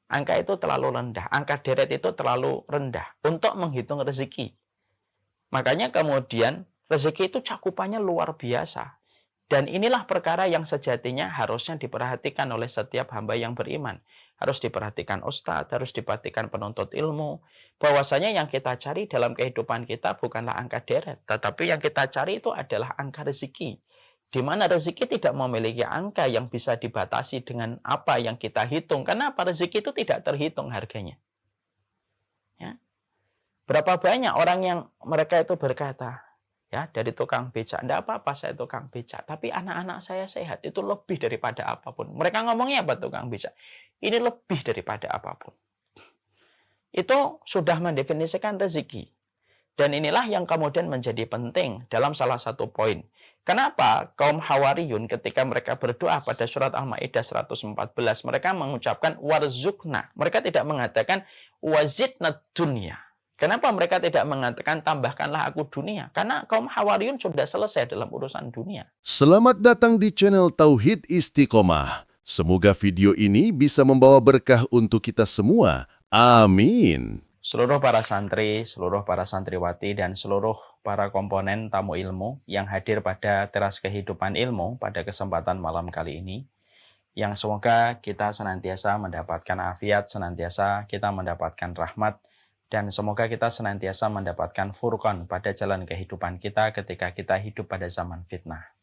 Angka itu terlalu rendah, angka deret itu terlalu rendah untuk menghitung rezeki. Makanya kemudian rezeki itu cakupannya luar biasa. Dan inilah perkara yang sejatinya harusnya diperhatikan oleh setiap hamba yang beriman. Harus diperhatikan ustadz, harus diperhatikan penuntut ilmu. Bahwasanya yang kita cari dalam kehidupan kita bukanlah angka deret, tetapi yang kita cari itu adalah angka rezeki. Di mana rezeki tidak memiliki angka yang bisa dibatasi dengan apa yang kita hitung. Karena apa? Rezeki itu tidak terhitung harganya. Ya. Berapa banyak orang yang mereka itu berkata, ya, dari tukang becak, enggak apa-apa saya tukang becak, tapi anak-anak saya sehat, itu lebih daripada apapun. Mereka ngomongnya apa tukang becak? Ini lebih daripada apapun. Itu sudah mendefinisikan rezeki. Dan inilah yang kemudian menjadi penting dalam salah satu poin. Kenapa kaum Hawariyun ketika mereka berdoa pada surat Al-Maidah 114, mereka mengucapkan warzukna. Mereka tidak mengatakan wazidna dunya. Kenapa mereka tidak mengatakan tambahkanlah aku dunia? Karena kaum Hawariyun sudah selesai dalam urusan dunia. Selamat datang di channel Tauhid Istiqomah. Semoga video ini bisa membawa berkah untuk kita semua. Amin. Seluruh para santri, seluruh para santriwati, dan seluruh para komponen tamu ilmu yang hadir pada teras kehidupan ilmu pada kesempatan malam kali ini, yang semoga kita senantiasa mendapatkan afiat, senantiasa kita mendapatkan rahmat, dan semoga kita senantiasa mendapatkan furqan pada jalan kehidupan kita ketika kita hidup pada zaman fitnah.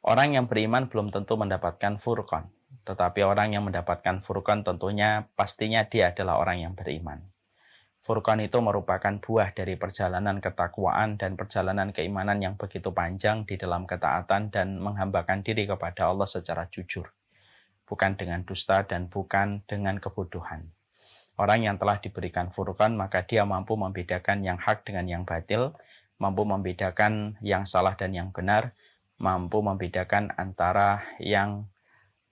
Orang yang beriman belum tentu mendapatkan furqan. Tetapi orang yang mendapatkan furqan tentunya pastinya dia adalah orang yang beriman. Furqan itu merupakan buah dari perjalanan ketakwaan dan perjalanan keimanan yang begitu panjang di dalam ketaatan dan menghambakan diri kepada Allah secara jujur. Bukan dengan dusta dan bukan dengan kebodohan. Orang yang telah diberikan furqan maka dia mampu membedakan yang hak dengan yang batil, mampu membedakan yang salah dan yang benar, mampu membedakan antara yang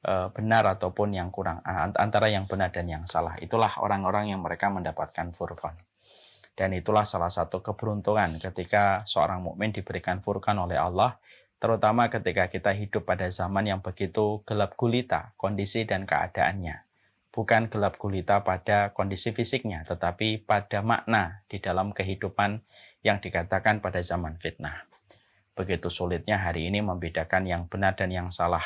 benar ataupun yang kurang, antara yang benar dan yang salah. Itulah orang-orang yang mereka mendapatkan furqan. Dan itulah salah satu keberuntungan ketika seorang mukmin diberikan furqan oleh Allah, terutama ketika kita hidup pada zaman yang begitu gelap gulita kondisi dan keadaannya. Bukan gelap gulita pada kondisi fisiknya, tetapi pada makna di dalam kehidupan yang dikatakan pada zaman fitnah. Begitu sulitnya hari ini membedakan yang benar dan yang salah.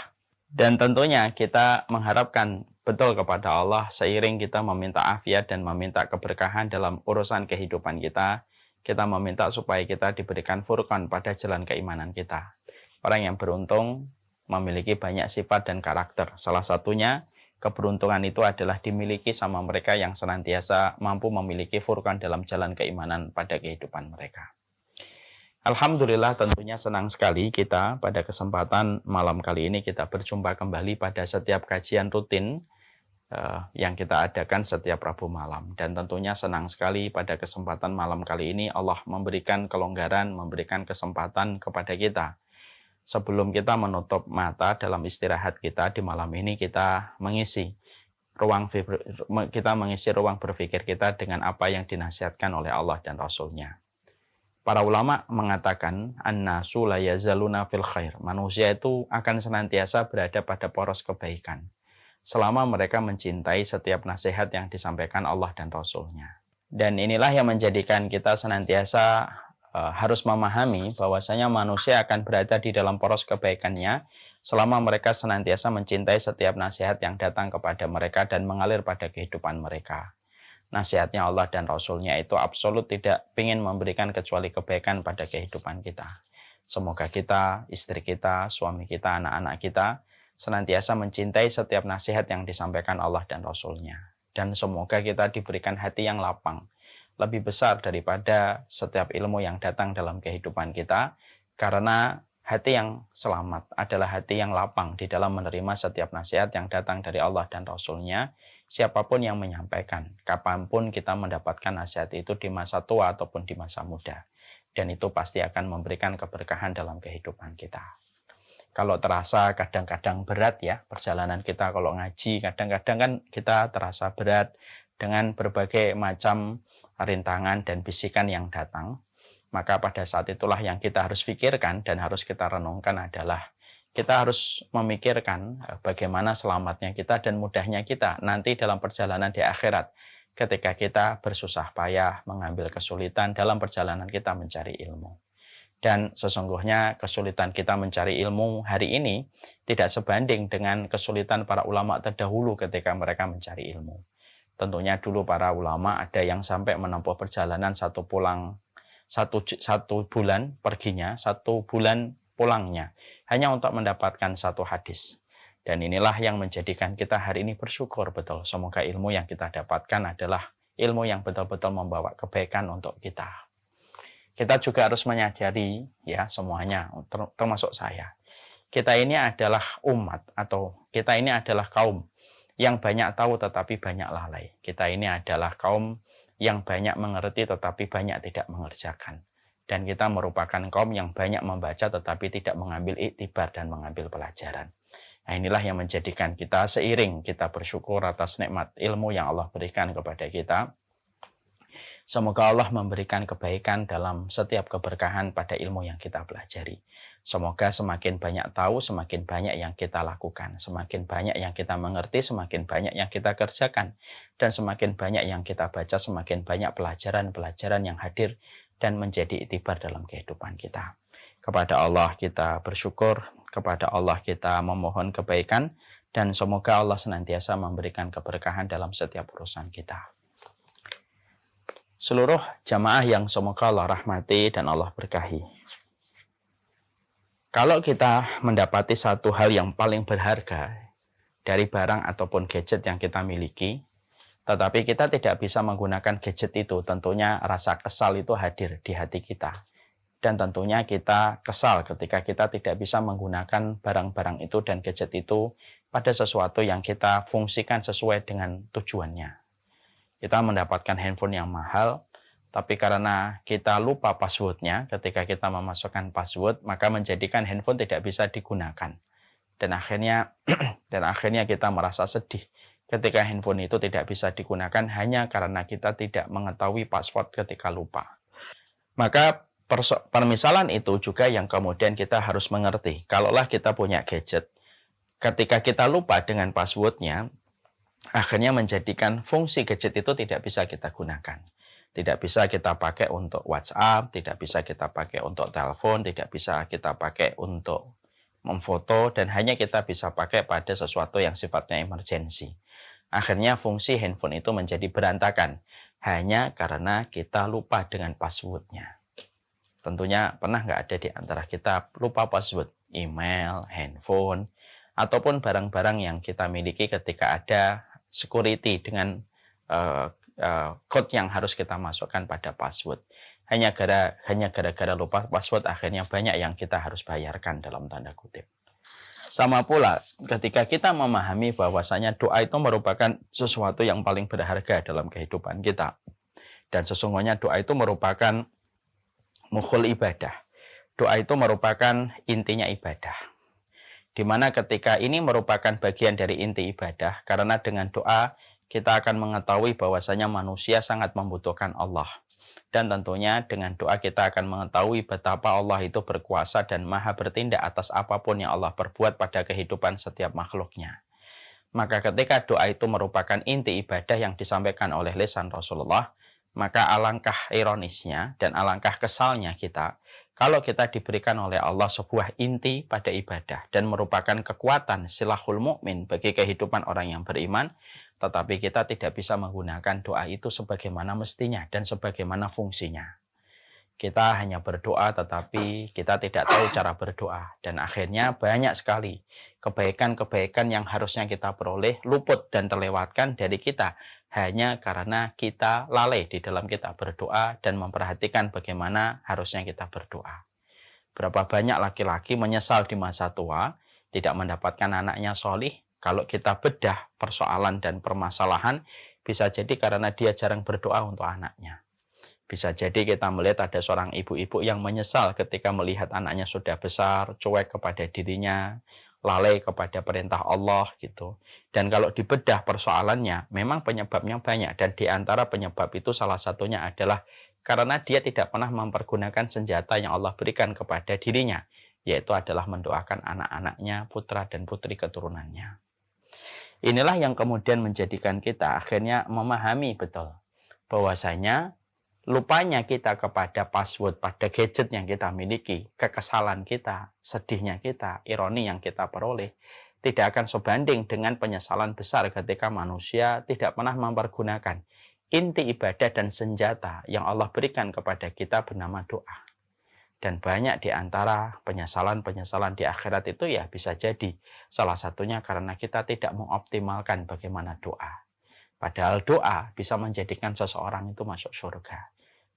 Dan tentunya kita mengharapkan betul kepada Allah seiring kita meminta afiat dan meminta keberkahan dalam urusan kehidupan kita. Kita meminta supaya kita diberikan furqan pada jalan keimanan kita. Orang yang beruntung memiliki banyak sifat dan karakter. Salah satunya keberuntungan itu adalah dimiliki sama mereka yang senantiasa mampu memiliki furqan dalam jalan keimanan pada kehidupan mereka. Alhamdulillah tentunya senang sekali kita pada kesempatan malam kali ini kita berjumpa kembali pada setiap kajian rutin yang kita adakan setiap Rabu malam. Dan tentunya senang sekali pada kesempatan malam kali ini Allah memberikan kelonggaran, memberikan kesempatan kepada kita. Sebelum kita menutup mata dalam istirahat kita di malam ini, kita mengisi ruang berpikir kita dengan apa yang dinasihatkan oleh Allah dan Rasul-Nya. Para ulama mengatakan an-nasu la yazaluna fil khair. Manusia itu akan senantiasa berada pada poros kebaikan selama mereka mencintai setiap nasihat yang disampaikan Allah dan Rasul-Nya. Dan inilah yang menjadikan kita senantiasa harus memahami bahwasanya manusia akan berada di dalam poros kebaikannya selama mereka senantiasa mencintai setiap nasihat yang datang kepada mereka dan mengalir pada kehidupan mereka. Nasihatnya Allah dan Rasul-Nya itu absolut tidak ingin memberikan kecuali kebaikan pada kehidupan kita. Semoga kita, istri kita, suami kita, anak-anak kita senantiasa mencintai setiap nasihat yang disampaikan Allah dan Rasul-Nya. Dan semoga kita diberikan hati yang lapang, lebih besar daripada setiap ilmu yang datang dalam kehidupan kita, karena hati yang selamat adalah hati yang lapang di dalam menerima setiap nasihat yang datang dari Allah dan Rasul-Nya, siapapun yang menyampaikan, kapanpun kita mendapatkan nasihat itu di masa tua ataupun di masa muda. Dan itu pasti akan memberikan keberkahan dalam kehidupan kita. Kalau terasa kadang-kadang berat ya, perjalanan kita kalau ngaji, kadang-kadang kan kita terasa berat dengan berbagai macam rintangan dan bisikan yang datang. Maka pada saat itulah yang kita harus pikirkan dan harus kita renungkan adalah kita harus memikirkan bagaimana selamatnya kita dan mudahnya kita nanti dalam perjalanan di akhirat ketika kita bersusah payah mengambil kesulitan dalam perjalanan kita mencari ilmu. Dan sesungguhnya kesulitan kita mencari ilmu hari ini tidak sebanding dengan kesulitan para ulama terdahulu ketika mereka mencari ilmu. Tentunya dulu para ulama ada yang sampai menempuh perjalanan satu bulan perginya, 1 bulan pulangnya, hanya untuk mendapatkan satu hadis. Dan inilah yang menjadikan kita hari ini bersyukur betul. Semoga ilmu yang kita dapatkan adalah ilmu yang betul-betul membawa kebaikan untuk kita. Kita juga harus menyadari, ya semuanya, termasuk saya. Kita ini adalah umat atau kita ini adalah kaum yang banyak tahu tetapi banyak lalai. Kita ini adalah kaum yang banyak mengerti tetapi banyak tidak mengerjakan. Dan kita merupakan kaum yang banyak membaca tetapi tidak mengambil iktibar dan mengambil pelajaran. Nah, inilah yang menjadikan kita seiring kita bersyukur atas nikmat ilmu yang Allah berikan kepada kita. Semoga Allah memberikan kebaikan dalam setiap keberkahan pada ilmu yang kita pelajari. Semoga semakin banyak tahu, semakin banyak yang kita lakukan. Semakin banyak yang kita mengerti, semakin banyak yang kita kerjakan. Dan semakin banyak yang kita baca, semakin banyak pelajaran-pelajaran yang hadir dan menjadi iktibar dalam kehidupan kita. Kepada Allah kita bersyukur, kepada Allah kita memohon kebaikan, dan semoga Allah senantiasa memberikan keberkahan dalam setiap urusan kita. Seluruh jamaah yang semoga Allah rahmati dan Allah berkahi. Kalau kita mendapati satu hal yang paling berharga dari barang ataupun gadget yang kita miliki, tetapi kita tidak bisa menggunakan gadget itu, tentunya rasa kesal itu hadir di hati kita. Dan tentunya kita kesal ketika kita tidak bisa menggunakan barang-barang itu dan gadget itu pada sesuatu yang kita fungsikan sesuai dengan tujuannya. Kita mendapatkan handphone yang mahal, tapi karena kita lupa passwordnya, ketika kita memasukkan password, maka menjadikan handphone tidak bisa digunakan. Dan akhirnya kita merasa sedih ketika handphone itu tidak bisa digunakan hanya karena kita tidak mengetahui password ketika lupa. Maka permisalan itu juga yang kemudian kita harus mengerti. Kalaulah kita punya gadget, ketika kita lupa dengan passwordnya, akhirnya menjadikan fungsi gadget itu tidak bisa kita gunakan. Tidak bisa kita pakai untuk WhatsApp, tidak bisa kita pakai untuk telepon, tidak bisa kita pakai untuk memfoto, dan hanya kita bisa pakai pada sesuatu yang sifatnya emergensi. Akhirnya fungsi handphone itu menjadi berantakan, hanya karena kita lupa dengan passwordnya. Tentunya pernah nggak ada di antara kita lupa password email, handphone, ataupun barang-barang yang kita miliki ketika ada security dengan code yang harus kita masukkan pada password. Hanya gara-gara lupa password, akhirnya banyak yang kita harus bayarkan dalam tanda kutip. Sama pula ketika kita memahami bahwasanya doa itu merupakan sesuatu yang paling berharga dalam kehidupan kita. Dan sesungguhnya doa itu merupakan mukhul ibadah. Doa itu merupakan intinya ibadah. Di mana ketika ini merupakan bagian dari inti ibadah, karena dengan doa kita akan mengetahui bahwasanya manusia sangat membutuhkan Allah. Dan tentunya dengan doa kita akan mengetahui betapa Allah itu berkuasa dan maha bertindak atas apapun yang Allah perbuat pada kehidupan setiap makhluknya. Maka ketika doa itu merupakan inti ibadah yang disampaikan oleh lisan Rasulullah, maka alangkah ironisnya dan alangkah kesalnya kita kalau kita diberikan oleh Allah sebuah inti pada ibadah dan merupakan kekuatan silahul mukmin bagi kehidupan orang yang beriman, tetapi kita tidak bisa menggunakan doa itu sebagaimana mestinya dan sebagaimana fungsinya. Kita hanya berdoa tetapi kita tidak tahu cara berdoa, dan akhirnya banyak sekali kebaikan-kebaikan yang harusnya kita peroleh luput dan terlewatkan dari kita hanya karena kita lalai di dalam kita berdoa dan memperhatikan bagaimana harusnya kita berdoa. Berapa banyak laki-laki menyesal di masa tua tidak mendapatkan anaknya sholih. Kalau kita bedah persoalan dan permasalahan, bisa jadi karena dia jarang berdoa untuk anaknya. Bisa jadi kita melihat ada seorang ibu-ibu yang menyesal ketika melihat anaknya sudah besar, cuek kepada dirinya, lalai kepada perintah Allah gitu. Dan kalau dibedah persoalannya, memang penyebabnya banyak, dan di antara penyebab itu salah satunya adalah karena dia tidak pernah mempergunakan senjata yang Allah berikan kepada dirinya, yaitu adalah mendoakan anak-anaknya, putra dan putri keturunannya. Inilah yang kemudian menjadikan kita akhirnya memahami betul bahwasanya lupanya kita kepada password pada gadget yang kita miliki, kekesalan kita, sedihnya kita, ironi yang kita peroleh, tidak akan sebanding dengan penyesalan besar ketika manusia tidak pernah mempergunakan inti ibadah dan senjata yang Allah berikan kepada kita bernama doa. Dan banyak di antara penyesalan-penyesalan di akhirat itu ya bisa jadi salah satunya karena kita tidak mengoptimalkan bagaimana doa. Padahal doa bisa menjadikan seseorang itu masuk surga.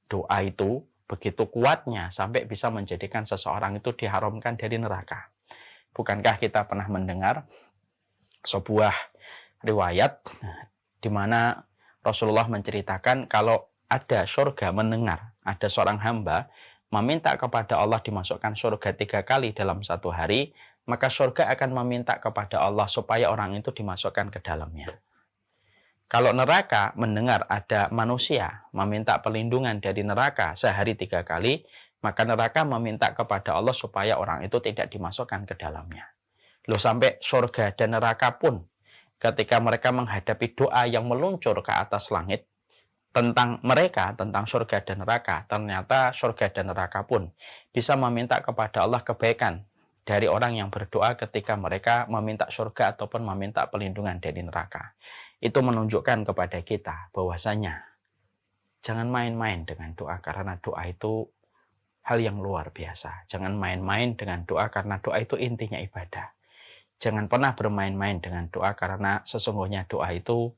Doa itu begitu kuatnya sampai bisa menjadikan seseorang itu diharamkan dari neraka. Bukankah kita pernah mendengar sebuah riwayat di mana Rasulullah menceritakan kalau ada surga mendengar, ada seorang hamba meminta kepada Allah dimasukkan surga 3 kali dalam satu hari, maka surga akan meminta kepada Allah supaya orang itu dimasukkan ke dalamnya. Kalau neraka mendengar ada manusia meminta perlindungan dari neraka sehari 3 kali, maka neraka meminta kepada Allah supaya orang itu tidak dimasukkan ke dalamnya. Loh, sampai surga dan neraka pun ketika mereka menghadapi doa yang meluncur ke atas langit tentang mereka, tentang surga dan neraka, ternyata surga dan neraka pun bisa meminta kepada Allah kebaikan dari orang yang berdoa ketika mereka meminta surga ataupun meminta perlindungan dari neraka. Itu menunjukkan kepada kita bahwasanya jangan main-main dengan doa, karena doa itu hal yang luar biasa. Jangan main-main dengan doa karena doa itu intinya ibadah. Jangan pernah bermain-main dengan doa karena sesungguhnya doa itu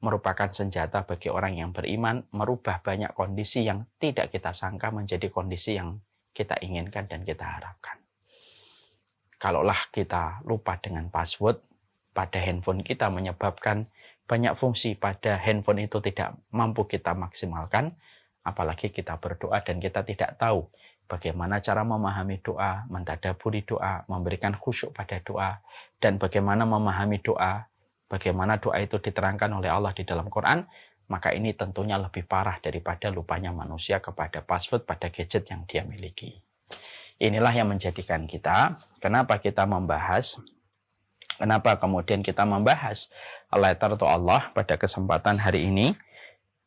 merupakan senjata bagi orang yang beriman, merubah banyak kondisi yang tidak kita sangka menjadi kondisi yang kita inginkan dan kita harapkan. Kalaulah kita lupa dengan password pada handphone kita menyebabkan banyak fungsi pada handphone itu tidak mampu kita maksimalkan, apalagi kita berdoa dan kita tidak tahu bagaimana cara memahami doa, mentadabburi doa, memberikan khusyuk pada doa, dan bagaimana memahami doa, bagaimana doa itu diterangkan oleh Allah di dalam Quran, maka ini tentunya lebih parah daripada lupanya manusia kepada password pada gadget yang dia miliki. Inilah yang menjadikan kita, kenapa kemudian kita membahas letter to Allah pada kesempatan hari ini,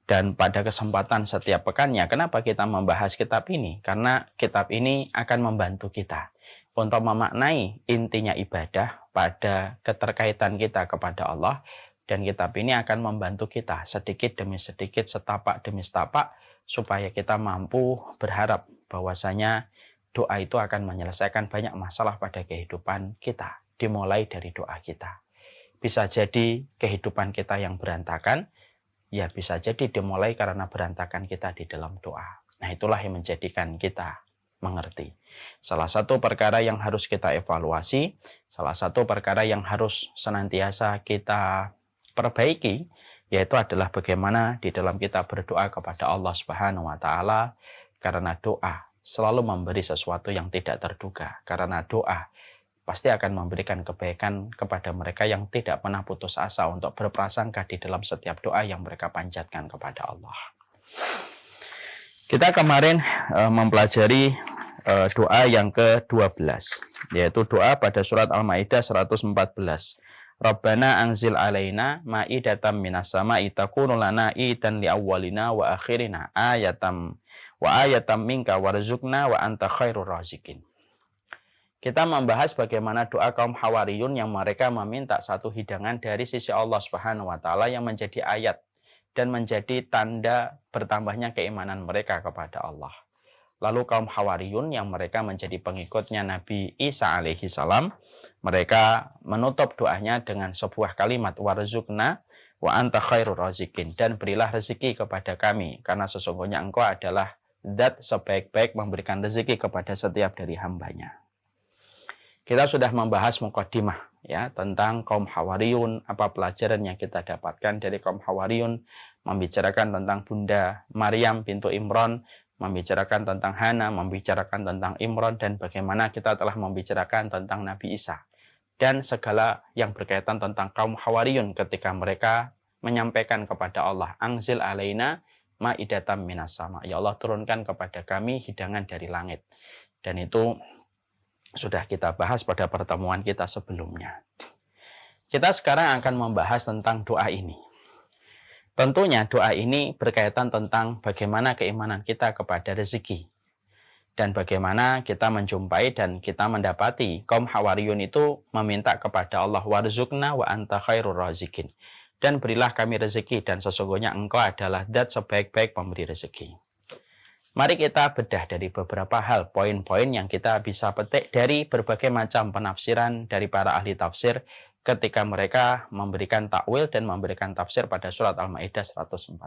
dan pada kesempatan setiap pekannya. Kenapa kita membahas kitab ini? Karena kitab ini akan membantu kita untuk memaknai intinya ibadah pada keterkaitan kita kepada Allah, dan kitab ini akan membantu kita sedikit demi sedikit, setapak demi setapak, supaya kita mampu berharap bahwasanya doa itu akan menyelesaikan banyak masalah pada kehidupan kita, dimulai dari doa kita. Bisa jadi kehidupan kita yang berantakan, ya bisa jadi dimulai karena berantakan kita di dalam doa. Nah, itulah yang menjadikan kita mengerti. Salah satu perkara yang harus kita evaluasi, salah satu perkara yang harus senantiasa kita perbaiki, yaitu adalah bagaimana di dalam kita berdoa kepada Allah Subhanahu wa Ta'ala, karena doa selalu memberi sesuatu yang tidak terduga. Karena doa pasti akan memberikan kebaikan kepada mereka yang tidak pernah putus asa untuk berprasangka di dalam setiap doa yang mereka panjatkan kepada Allah. Kita kemarin mempelajari doa yang ke-12, yaitu doa pada surat Al-Maidah 114. Rabbana anzil alaina ma'idatan minas sama'i takunu lana idan li awwalina wa akhirina ayatam minka warzuqna wa anta khairur raziqin. Kita membahas bagaimana doa kaum Hawariyun yang mereka meminta satu hidangan dari sisi Allah Subhanahu wa Ta'ala yang menjadi ayat dan menjadi tanda bertambahnya keimanan mereka kepada Allah. Lalu kaum Hawariyun yang mereka menjadi pengikutnya Nabi Isa alaihi salam, mereka menutup doanya dengan sebuah kalimat warzuqna wa anta khairur raziqin, dan berilah rezeki kepada kami karena sesungguhnya engkau adalah zat sebaik-baik memberikan rezeki kepada setiap dari hambanya. Kita sudah membahas muqaddimah ya tentang kaum Hawariyun, apa pelajaran yang kita dapatkan dari kaum Hawariyun, membicarakan tentang Bunda Maryam bintu Imran, membicarakan tentang Hana, membicarakan tentang Imran, dan bagaimana kita telah membicarakan tentang Nabi Isa dan segala yang berkaitan tentang kaum Hawariyun ketika mereka menyampaikan kepada Allah, anzil alaina ma'idatan minas sama, ya Allah turunkan kepada kami hidangan dari langit. Dan itu sudah kita bahas pada pertemuan kita sebelumnya. Kita sekarang akan membahas tentang doa ini. Tentunya doa ini berkaitan tentang bagaimana keimanan kita kepada rezeki. Dan bagaimana kita menjumpai dan kita mendapati kaum Hawariyun itu meminta kepada Allah, warzuqna wa anta khairur razikin. Dan berilah kami rezeki dan sesungguhnya engkau adalah zat sebaik-baik pemberi rezeki. Mari kita bedah dari beberapa hal, poin-poin yang kita bisa petik dari berbagai macam penafsiran dari para ahli tafsir ketika mereka memberikan takwil dan memberikan tafsir pada surat Al-Maidah 114.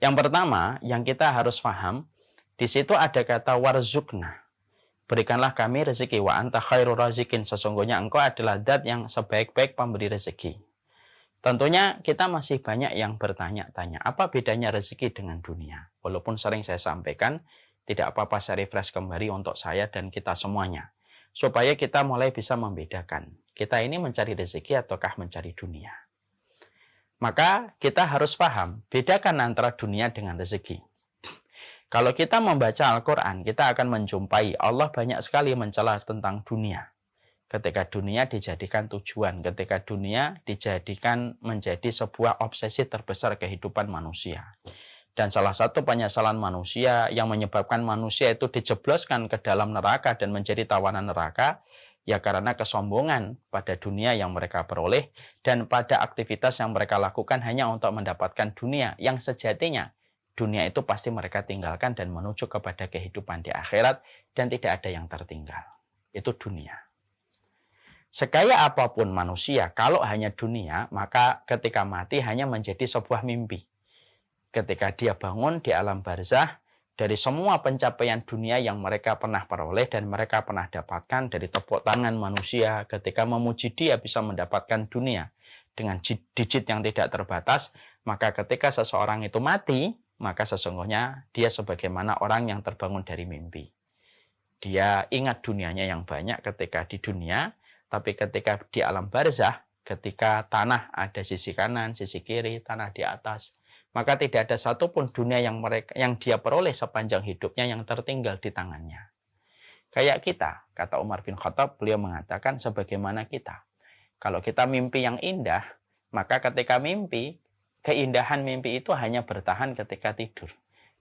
Yang pertama, yang kita harus paham, di situ ada kata warzuqna. Berikanlah kami rezeki, wa anta khairur razikin, sesungguhnya engkau adalah zat yang sebaik-baik pemberi rezeki. Tentunya kita masih banyak yang bertanya-tanya, apa bedanya rezeki dengan dunia? Walaupun sering saya sampaikan, tidak apa-apa saya refresh kembali untuk saya dan kita semuanya. Supaya kita mulai bisa membedakan, kita ini mencari rezeki ataukah mencari dunia. Maka kita harus paham, bedakan antara dunia dengan rezeki. Kalau kita membaca Al-Quran, kita akan menjumpai Allah banyak sekali mencela tentang dunia. Ketika dunia dijadikan tujuan, ketika dunia dijadikan menjadi sebuah obsesi terbesar kehidupan manusia. Dan salah satu penyesalan manusia yang menyebabkan manusia itu dijebloskan ke dalam neraka dan menjadi tawanan neraka, ya karena kesombongan pada dunia yang mereka peroleh dan pada aktivitas yang mereka lakukan hanya untuk mendapatkan dunia yang sejatinya dunia itu pasti mereka tinggalkan dan menuju kepada kehidupan di akhirat dan tidak ada yang tertinggal. Itu dunia. Sekaya apapun manusia, kalau hanya dunia, maka ketika mati hanya menjadi sebuah mimpi. Ketika dia bangun di alam barzah, dari semua pencapaian dunia yang mereka pernah peroleh dan mereka pernah dapatkan, dari tepuk tangan manusia ketika memuji dia bisa mendapatkan dunia dengan digit yang tidak terbatas, maka ketika seseorang itu mati, maka sesungguhnya dia sebagaimana orang yang terbangun dari mimpi. Dia ingat dunianya yang banyak ketika di dunia, tapi ketika di alam barzah, ketika tanah ada sisi kanan, sisi kiri, tanah di atas, maka tidak ada satupun dunia yang dia peroleh sepanjang hidupnya yang tertinggal di tangannya. Kayak kita, kata Umar bin Khattab, beliau mengatakan sebagaimana kita. Kalau kita mimpi yang indah, maka ketika mimpi, keindahan mimpi itu hanya bertahan ketika tidur.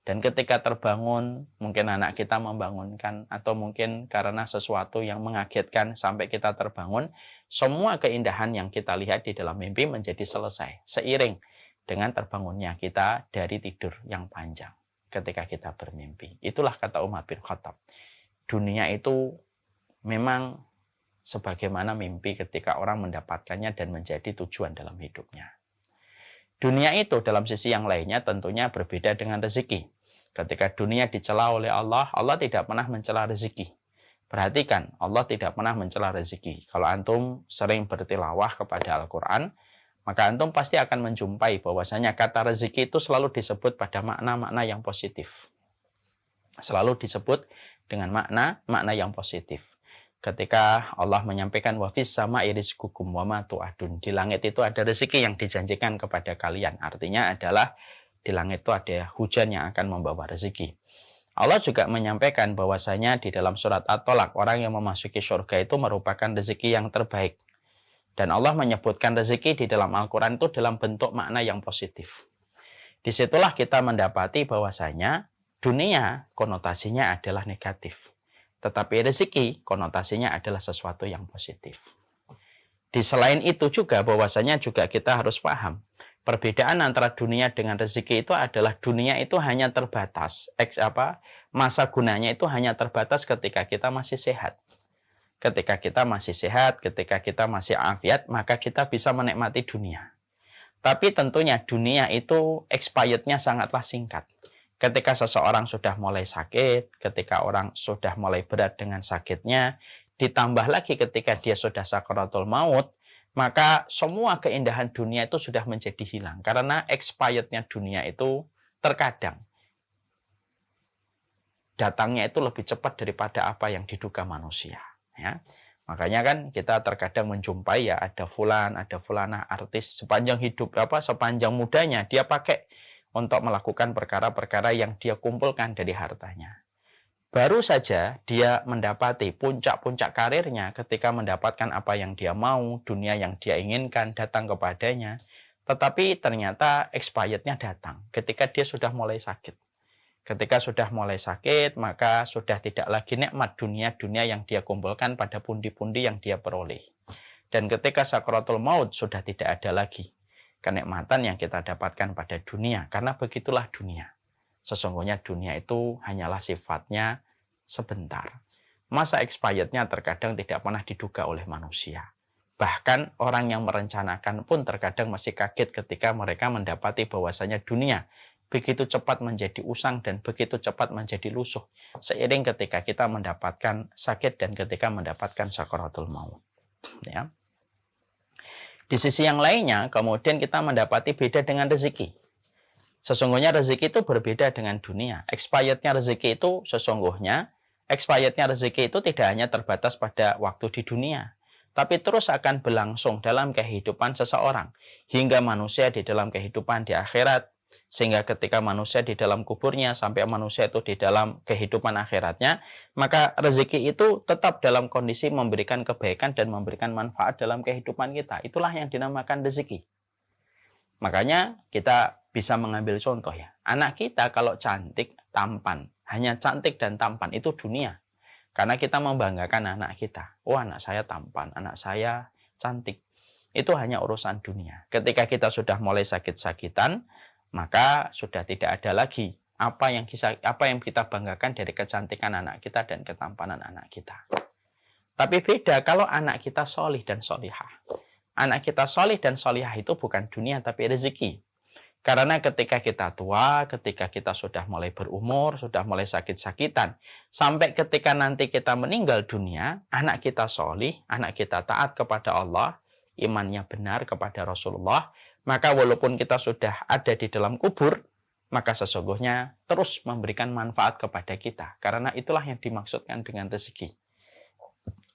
Dan ketika terbangun, mungkin anak kita membangunkan, atau mungkin karena sesuatu yang mengagetkan sampai kita terbangun, semua keindahan yang kita lihat di dalam mimpi menjadi selesai, seiring dengan terbangunnya kita dari tidur yang panjang ketika kita bermimpi. Itulah kata Umar bin Khattab. Dunia itu memang sebagaimana mimpi ketika orang mendapatkannya dan menjadi tujuan dalam hidupnya. Dunia itu dalam sisi yang lainnya tentunya berbeda dengan rezeki. Ketika dunia dicela oleh Allah, Allah tidak pernah mencela rezeki. Perhatikan, Allah tidak pernah mencela rezeki. Kalau antum sering bertilawah kepada Al-Quran, maka antum pasti akan menjumpai bahwasanya kata rezeki itu selalu disebut pada makna-makna yang positif. Selalu disebut dengan makna yang positif. Ketika Allah menyampaikan wafis sama iriskukum wama tu'adun, di langit itu ada rezeki yang dijanjikan kepada kalian. Artinya adalah di langit itu ada hujan yang akan membawa rezeki. Allah juga menyampaikan bahwasanya di dalam surat At-Tolak, orang yang memasuki surga itu merupakan rezeki yang terbaik. Dan Allah menyebutkan rezeki di dalam Al-Quran itu dalam bentuk makna yang positif. Disitulah kita mendapati bahwasanya dunia konotasinya adalah negatif. Tetapi rezeki konotasinya adalah sesuatu yang positif. Di selain itu juga bahwasanya juga kita harus paham perbedaan antara dunia dengan rezeki itu adalah dunia itu hanya terbatas, masa gunanya itu hanya terbatas ketika kita masih sehat. Ketika kita masih sehat, ketika kita masih afiat, maka kita bisa menikmati dunia. Tapi tentunya dunia itu expirednya sangatlah singkat. Ketika seseorang sudah mulai sakit, ketika orang sudah mulai berat dengan sakitnya, ditambah lagi ketika dia sudah sakaratul maut, maka semua keindahan dunia itu sudah menjadi hilang. Karena expirednya dunia itu terkadang datangnya itu lebih cepat daripada apa yang diduga manusia. Ya. Makanya kan kita terkadang menjumpai ya ada fulan, ada fulana artis sepanjang hidup sepanjang mudanya dia pakai untuk melakukan perkara-perkara yang dia kumpulkan dari hartanya. Baru saja dia mendapati puncak-puncak karirnya ketika mendapatkan apa yang dia mau, dunia yang dia inginkan datang kepadanya. Tetapi ternyata expirednya datang ketika dia sudah mulai sakit. Ketika sudah mulai sakit, maka sudah tidak lagi nikmat dunia-dunia yang dia kumpulkan pada pundi-pundi yang dia peroleh. Dan ketika sakaratul maut sudah tidak ada lagi kenikmatan yang kita dapatkan pada dunia. Karena begitulah dunia. Sesungguhnya dunia itu hanyalah sifatnya sebentar. Masa expirednya terkadang tidak pernah diduga oleh manusia. Bahkan orang yang merencanakan pun terkadang masih kaget ketika mereka mendapati bahwasanya dunia begitu cepat menjadi usang dan begitu cepat menjadi lusuh seiring ketika kita mendapatkan sakit dan ketika mendapatkan sakaratul maut. Ya. Di sisi yang lainnya, kemudian kita mendapati beda dengan rezeki. Sesungguhnya rezeki itu berbeda dengan dunia. Expirednya rezeki itu expirednya rezeki itu tidak hanya terbatas pada waktu di dunia, tapi terus akan berlangsung dalam kehidupan seseorang hingga manusia di dalam kehidupan di akhirat. Sehingga ketika manusia di dalam kuburnya sampai manusia itu di dalam kehidupan akhiratnya, maka rezeki itu tetap dalam kondisi memberikan kebaikan dan memberikan manfaat dalam kehidupan kita. Itulah yang dinamakan rezeki. Makanya kita bisa mengambil contoh ya. Anak kita kalau cantik, tampan, hanya cantik dan tampan itu dunia. Karena kita membanggakan anak kita. Oh, anak saya tampan, anak saya cantik. Itu hanya urusan dunia. Ketika kita sudah mulai sakit-sakitan, maka sudah tidak ada lagi apa yang kita banggakan dari kecantikan anak kita dan ketampanan anak kita. Tapi beda kalau anak kita solih dan solihah. Anak kita solih dan solihah itu bukan dunia tapi rezeki. Karena ketika kita tua, ketika kita sudah mulai berumur, sudah mulai sakit-sakitan, sampai ketika nanti kita meninggal dunia, anak kita solih, anak kita taat kepada Allah, imannya benar kepada Rasulullah, maka walaupun kita sudah ada di dalam kubur, maka sesungguhnya terus memberikan manfaat kepada kita. Karena itulah yang dimaksudkan dengan rezeki.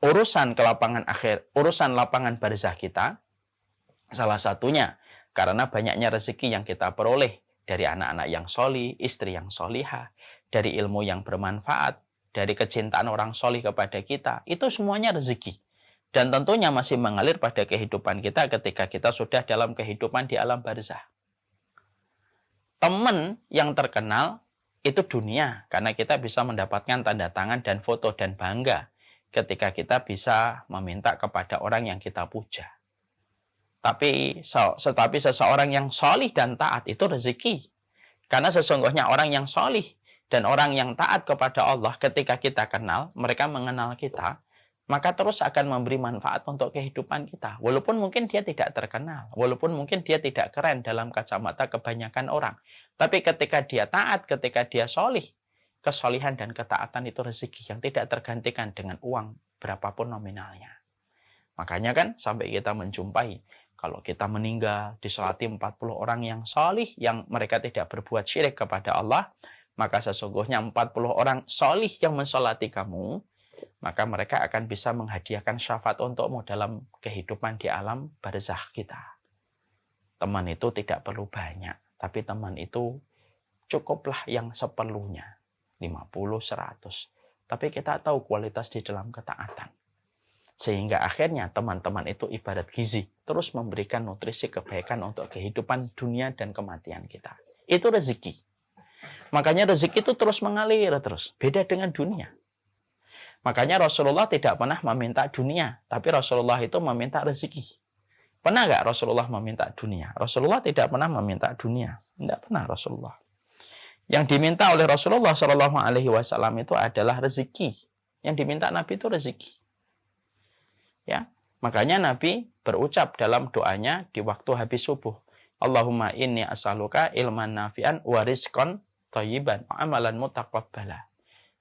Urusan lapangan barzah kita, salah satunya karena banyaknya rezeki yang kita peroleh dari anak-anak yang solih, istri yang solihah, dari ilmu yang bermanfaat, dari kecintaan orang solih kepada kita, itu semuanya rezeki. Dan tentunya masih mengalir pada kehidupan kita ketika kita sudah dalam kehidupan di alam barzah. Teman yang terkenal itu dunia, karena kita bisa mendapatkan tanda tangan dan foto dan bangga ketika kita bisa meminta kepada orang yang kita puja. Tapi seseorang yang solih dan taat itu rezeki. Karena sesungguhnya orang yang solih dan orang yang taat kepada Allah ketika kita kenal, mereka mengenal kita, maka terus akan memberi manfaat untuk kehidupan kita. Walaupun mungkin dia tidak terkenal, walaupun mungkin dia tidak keren dalam kacamata kebanyakan orang. Tapi ketika dia taat, ketika dia solih, kesolihan dan ketaatan itu rezeki yang tidak tergantikan dengan uang berapapun nominalnya. Makanya kan sampai kita menjumpai, kalau kita meninggal, disolati 40 orang yang solih, yang mereka tidak berbuat syirik kepada Allah, maka sesungguhnya 40 orang solih yang mensolati kamu, maka mereka akan bisa menghadiahkan syafaat untukmu dalam kehidupan di alam barzakh kita. Teman itu tidak perlu banyak, tapi teman itu cukuplah yang seperlunya, 50, 100. Tapi kita tahu kualitas di dalam ketaatan. Sehingga akhirnya teman-teman itu ibarat gizi, terus memberikan nutrisi kebaikan untuk kehidupan dunia dan kematian kita. Itu rezeki. Makanya rezeki itu terus mengalir terus, beda dengan dunia. Makanya Rasulullah tidak pernah meminta dunia, tapi Rasulullah itu meminta rezeki. Pernah nggak Rasulullah meminta dunia? Rasulullah tidak pernah meminta dunia. Tidak pernah Rasulullah. Yang diminta oleh Rasulullah SAW itu adalah rezeki. Yang diminta Nabi itu rezeki. Ya, makanya Nabi berucap dalam doanya di waktu habis subuh. Allahumma inni as'aluka ilman nafi'an wa rizqan thayyiban wa amalan mutaqabbala.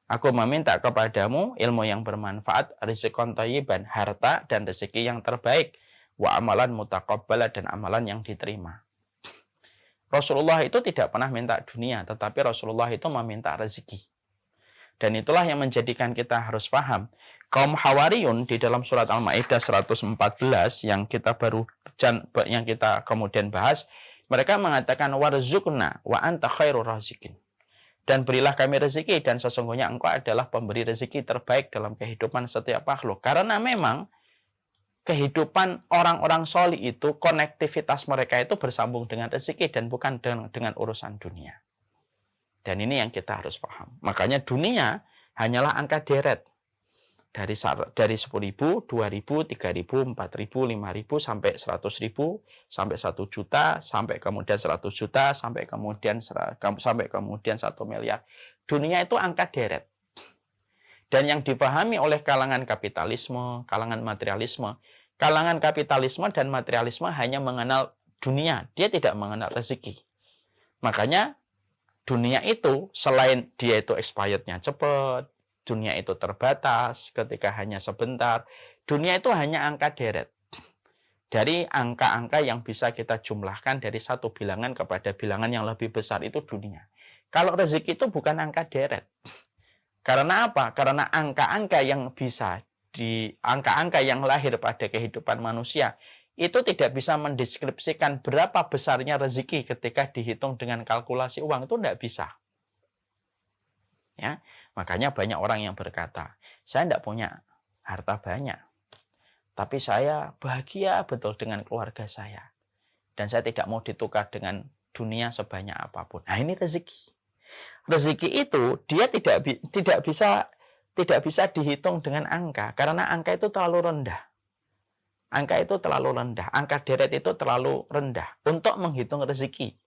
Aku meminta kepadamu ilmu yang bermanfaat, rizqan thayyiban, harta dan rezeki yang terbaik, wa amalan mutaqabbala, dan amalan yang diterima. Rasulullah itu tidak pernah minta dunia, tetapi Rasulullah itu meminta rezeki. Dan itulah yang menjadikan kita harus paham. Kaum Hawariyun di dalam surat Al-Maidah 114 yang kita kemudian bahas, mereka mengatakan warzuqna wa anta khairur raziqin. Dan berilah kami rezeki, dan sesungguhnya Engkau adalah pemberi rezeki terbaik dalam kehidupan setiap makhluk. Karena memang kehidupan orang-orang solih itu, konektivitas mereka itu bersambung dengan rezeki dan bukan dengan urusan dunia. Dan ini yang kita harus paham. Makanya dunia hanyalah angka deret. Dari 10.000, 2.000, 3.000, 4.000, 5.000, sampai 100.000, sampai 1 juta, sampai kemudian 100 juta, sampai kemudian 1 miliar. Dunia itu angka deret. Dan yang dipahami oleh kalangan kapitalisme, kalangan materialisme, kalangan kapitalisme dan materialisme hanya mengenal dunia, dia tidak mengenal rezeki. Makanya dunia itu selain dia itu expirednya cepat, dunia itu terbatas ketika hanya sebentar, dunia itu hanya angka deret. Dari angka-angka yang bisa kita jumlahkan dari satu bilangan kepada bilangan yang lebih besar itu dunia. Kalau rezeki itu bukan angka deret. Karena apa? Karena angka-angka yang angka-angka yang lahir pada kehidupan manusia itu tidak bisa mendeskripsikan berapa besarnya rezeki ketika dihitung dengan kalkulasi uang, itu tidak bisa. Ya, makanya banyak orang yang berkata, saya tidak punya harta banyak, tapi saya bahagia betul dengan keluarga saya. Dan saya tidak mau ditukar dengan dunia sebanyak apapun. Nah, ini rezeki. Rezeki itu dia tidak bisa dihitung dengan angka, karena angka itu terlalu rendah. Angka itu terlalu rendah, angka deret itu terlalu rendah untuk menghitung rezeki.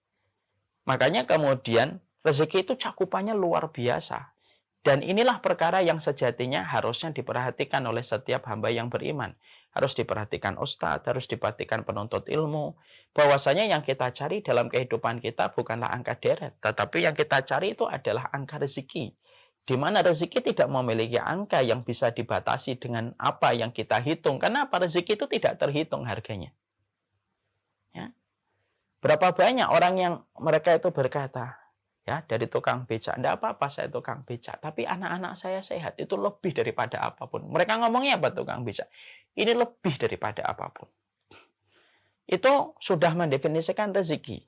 Makanya kemudian rezeki itu cakupannya luar biasa. Dan inilah perkara yang sejatinya harusnya diperhatikan oleh setiap hamba yang beriman. Harus diperhatikan ustadz, harus diperhatikan penuntut ilmu. Bahwasanya yang kita cari dalam kehidupan kita bukanlah angka deret, tetapi yang kita cari itu adalah angka rezeki. Di mana rezeki tidak memiliki angka yang bisa dibatasi dengan apa yang kita hitung. Karena apa? Rezeki itu tidak terhitung harganya. Ya. Berapa banyak orang yang mereka itu berkata, ya, dari tukang becak, enggak apa-apa saya tukang becak, tapi anak-anak saya sehat, itu lebih daripada apapun. Mereka ngomongnya apa tukang becak? Ini lebih daripada apapun. Itu sudah mendefinisikan rezeki.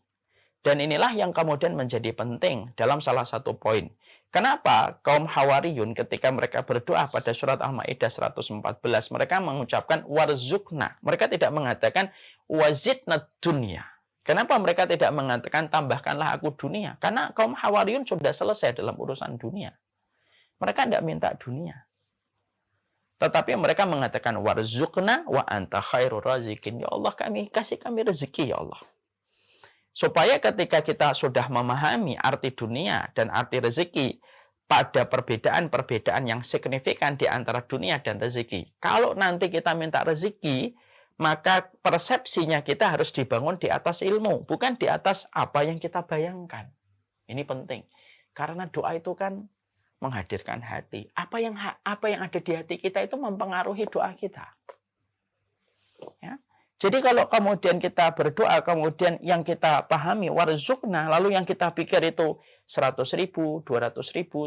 Dan inilah yang kemudian menjadi penting dalam salah satu poin. Kenapa kaum Hawariyun ketika mereka berdoa pada surat Al-Maidah 114, mereka mengucapkan warzukna. Mereka tidak mengatakan wazidna dunya. Kenapa mereka tidak mengatakan tambahkanlah aku dunia? Karena kaum Hawariyun sudah selesai dalam urusan dunia. Mereka tidak minta dunia. Tetapi mereka mengatakan warzukna wa anta khairur razikin. Ya Allah, kasih kami rezeki ya Allah. Supaya ketika kita sudah memahami arti dunia dan arti rezeki, pada perbedaan-perbedaan yang signifikan di antara dunia dan rezeki. Kalau nanti kita minta rezeki, maka persepsinya kita harus dibangun di atas ilmu, bukan di atas apa yang kita bayangkan. Ini penting. Karena doa itu kan menghadirkan hati. Apa yang ada di hati kita itu mempengaruhi doa kita. Ya. Jadi kalau kemudian kita berdoa, kemudian yang kita pahami warzukna, lalu yang kita pikir itu 100.000, 200.000,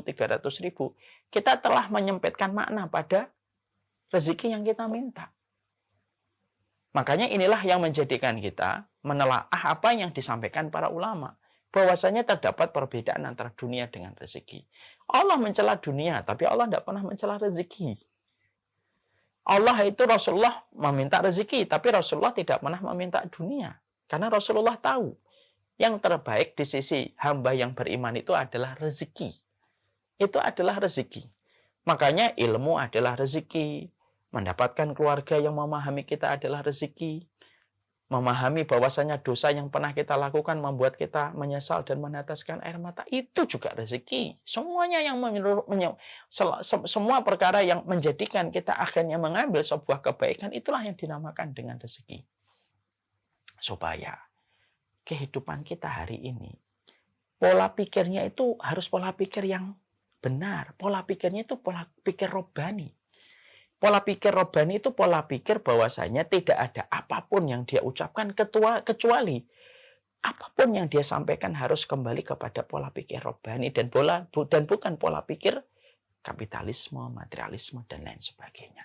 300.000, kita telah menyempitkan makna pada rezeki yang kita minta. Makanya inilah yang menjadikan kita menelaah apa yang disampaikan para ulama. Bahwasanya terdapat perbedaan antara dunia dengan rezeki. Allah mencela dunia, tapi Allah tidak pernah mencela rezeki. Allah itu Rasulullah meminta rezeki, tapi Rasulullah tidak pernah meminta dunia. Karena Rasulullah tahu yang terbaik di sisi hamba yang beriman itu adalah rezeki. Itu adalah rezeki. Makanya ilmu adalah rezeki. Mendapatkan keluarga yang memahami kita adalah rezeki. Memahami bahwasanya dosa yang pernah kita lakukan membuat kita menyesal dan meneteskan air mata, itu juga rezeki. Semuanya yang semua perkara yang menjadikan kita akhirnya mengambil sebuah kebaikan, itulah yang dinamakan dengan rezeki. Supaya kehidupan kita hari ini, pola pikirnya itu harus pola pikir yang benar. Pola pikirnya itu pola pikir robbani. Pola pikir robbani itu pola pikir bahwasanya tidak ada apapun yang dia ucapkan kecuali apapun yang dia sampaikan harus kembali kepada pola pikir robbani dan bukan pola pikir kapitalisme, materialisme, dan lain sebagainya.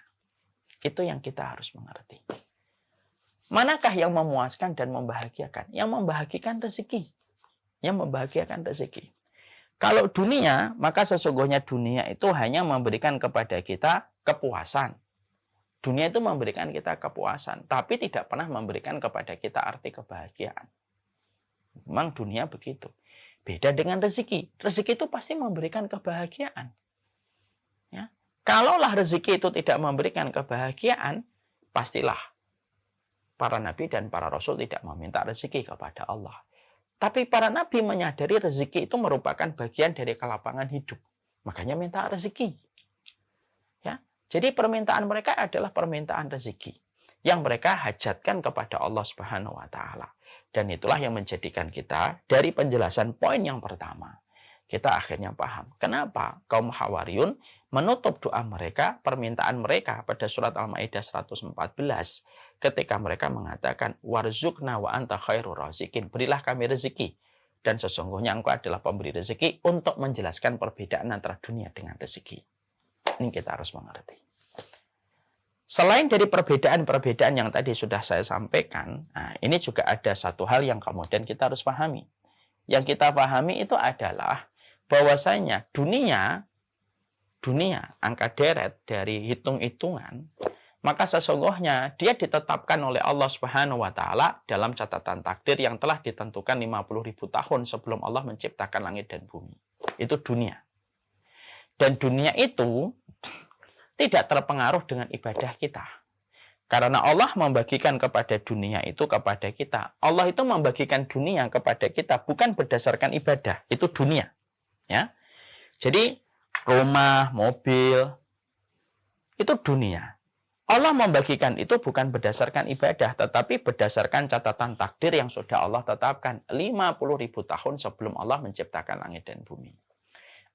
Itu yang kita harus mengerti. Manakah yang memuaskan dan membahagiakan? Yang membahagiakan rezeki. Yang membahagiakan rezeki. Kalau dunia, maka sesungguhnya dunia itu hanya memberikan kepada kita kepuasan. Dunia itu memberikan kita kepuasan, tapi tidak pernah memberikan kepada kita arti kebahagiaan. Memang dunia begitu. Beda dengan rezeki. Rezeki itu pasti memberikan kebahagiaan. Ya. Kalaulah rezeki itu tidak memberikan kebahagiaan, pastilah para nabi dan para rasul tidak meminta rezeki kepada Allah. Tapi para nabi menyadari rezeki itu merupakan bagian dari kelapangan hidup. Makanya minta rezeki. Ya. Jadi permintaan mereka adalah permintaan rezeki yang mereka hajatkan kepada Allah Subhanahu wa taala. Dan itulah yang menjadikan kita dari penjelasan poin yang pertama, kita akhirnya paham kenapa kaum Hawariyun menutup doa mereka, permintaan mereka pada surat Al-Maidah 114 ketika mereka mengatakan warzuqna wa anta khairur raziqin, berilah kami rezeki dan sesungguhnya engkau adalah pemberi rezeki, untuk menjelaskan perbedaan antara dunia dengan rezeki. Ini kita harus mengerti. Selain dari perbedaan-perbedaan yang tadi sudah saya sampaikan, nah ini juga ada satu hal yang kemudian kita harus pahami. Yang kita pahami itu adalah bahwasanya dunia angka deret dari hitung-hitungan, maka sesungguhnya dia ditetapkan oleh Allah Subhanahu wa taala dalam catatan takdir yang telah ditentukan 50.000 tahun sebelum Allah menciptakan langit dan bumi. Itu dunia. Dan dunia itu tidak terpengaruh dengan ibadah kita. Karena Allah membagikan kepada dunia itu kepada kita. Allah itu membagikan dunia kepada kita bukan berdasarkan ibadah. Itu dunia. Ya. Jadi rumah, mobil, itu dunia. Allah membagikan itu bukan berdasarkan ibadah, tetapi berdasarkan catatan takdir yang sudah Allah tetapkan 50.000 tahun sebelum Allah menciptakan langit dan bumi.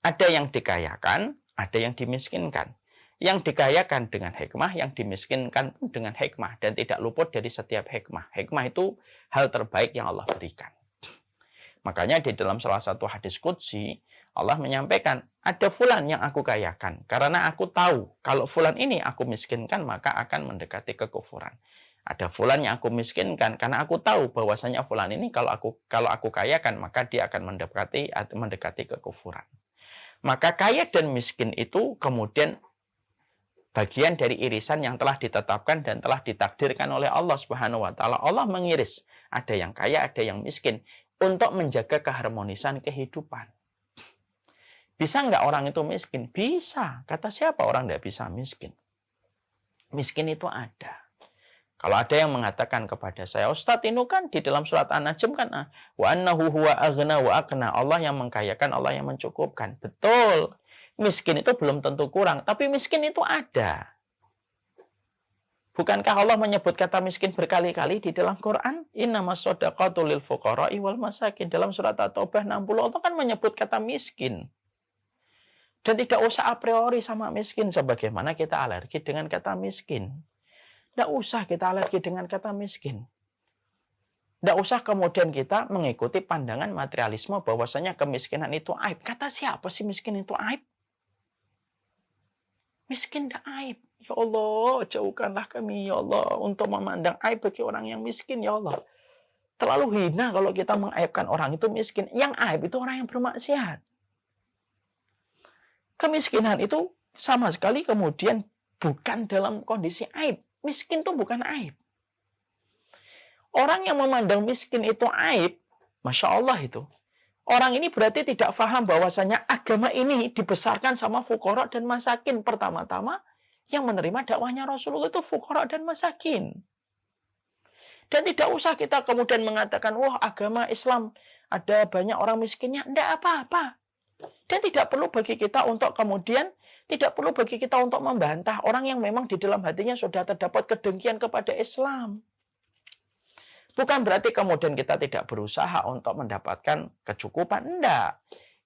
Ada yang dikayakan, ada yang dimiskinkan. Yang dikayakan dengan hikmah, yang dimiskinkan pun dengan hikmah, dan tidak luput dari setiap hikmah. Hikmah itu hal terbaik yang Allah berikan. Makanya di dalam salah satu hadis qudsi, Allah menyampaikan, ada fulan yang aku kayakan, karena aku tahu kalau fulan ini aku miskinkan, maka akan mendekati kekufuran. Ada fulan yang aku miskinkan, karena aku tahu bahwasanya fulan ini kalau aku kayakan, maka dia akan mendekati kekufuran. Maka kaya dan miskin itu kemudian bagian dari irisan yang telah ditetapkan dan telah ditakdirkan oleh Allah Subhanahu wa taala. Allah mengiris, ada yang kaya, ada yang miskin, untuk menjaga keharmonisan kehidupan. Bisa nggak orang itu miskin? Bisa. Kata siapa orang tidak bisa miskin? Miskin itu ada. Kalau ada yang mengatakan kepada saya, Ustadz ini kan di dalam surat An-Najm kan, wa annahu huwa aghna wa aqna, Allah yang mengkayakan, Allah yang mencukupkan. Betul. Miskin itu belum tentu kurang, tapi miskin itu ada. Bukankah Allah menyebut kata miskin berkali-kali di dalam Quran? Innamas shadaqatu lil fuqara'i wal masakin. Dalam surat At-Taubah 60 Allah kan menyebut kata miskin. Dan tidak usah a priori sama miskin sebagaimana kita alergi dengan kata miskin. Tidak usah kita alergi dengan kata miskin. Tidak usah kemudian kita mengikuti pandangan materialisme bahwasanya kemiskinan itu aib. Kata siapa sih miskin itu aib? Miskin tidak aib. Ya Allah, jauhkanlah kami, ya Allah, untuk memandang aib bagi orang yang miskin, ya Allah. Terlalu hina kalau kita mengaibkan orang itu miskin. Yang aib itu orang yang bermaksiat. Kemiskinan itu sama sekali kemudian bukan dalam kondisi aib. Miskin itu bukan aib. Orang yang memandang miskin itu aib, Masya Allah itu. Orang ini berarti tidak paham bahwasanya agama ini dibesarkan sama fuqara dan masakin. Pertama-tama yang menerima dakwahnya Rasulullah itu fuqara dan masakin. Dan tidak usah kita kemudian mengatakan, wah agama Islam ada banyak orang miskinnya. Tidak apa-apa. Dan tidak perlu bagi kita untuk kemudian, tidak perlu bagi kita untuk membantah orang yang memang di dalam hatinya sudah terdapat kedengkian kepada Islam. Bukan berarti kemudian kita tidak berusaha untuk mendapatkan kecukupan. Enggak.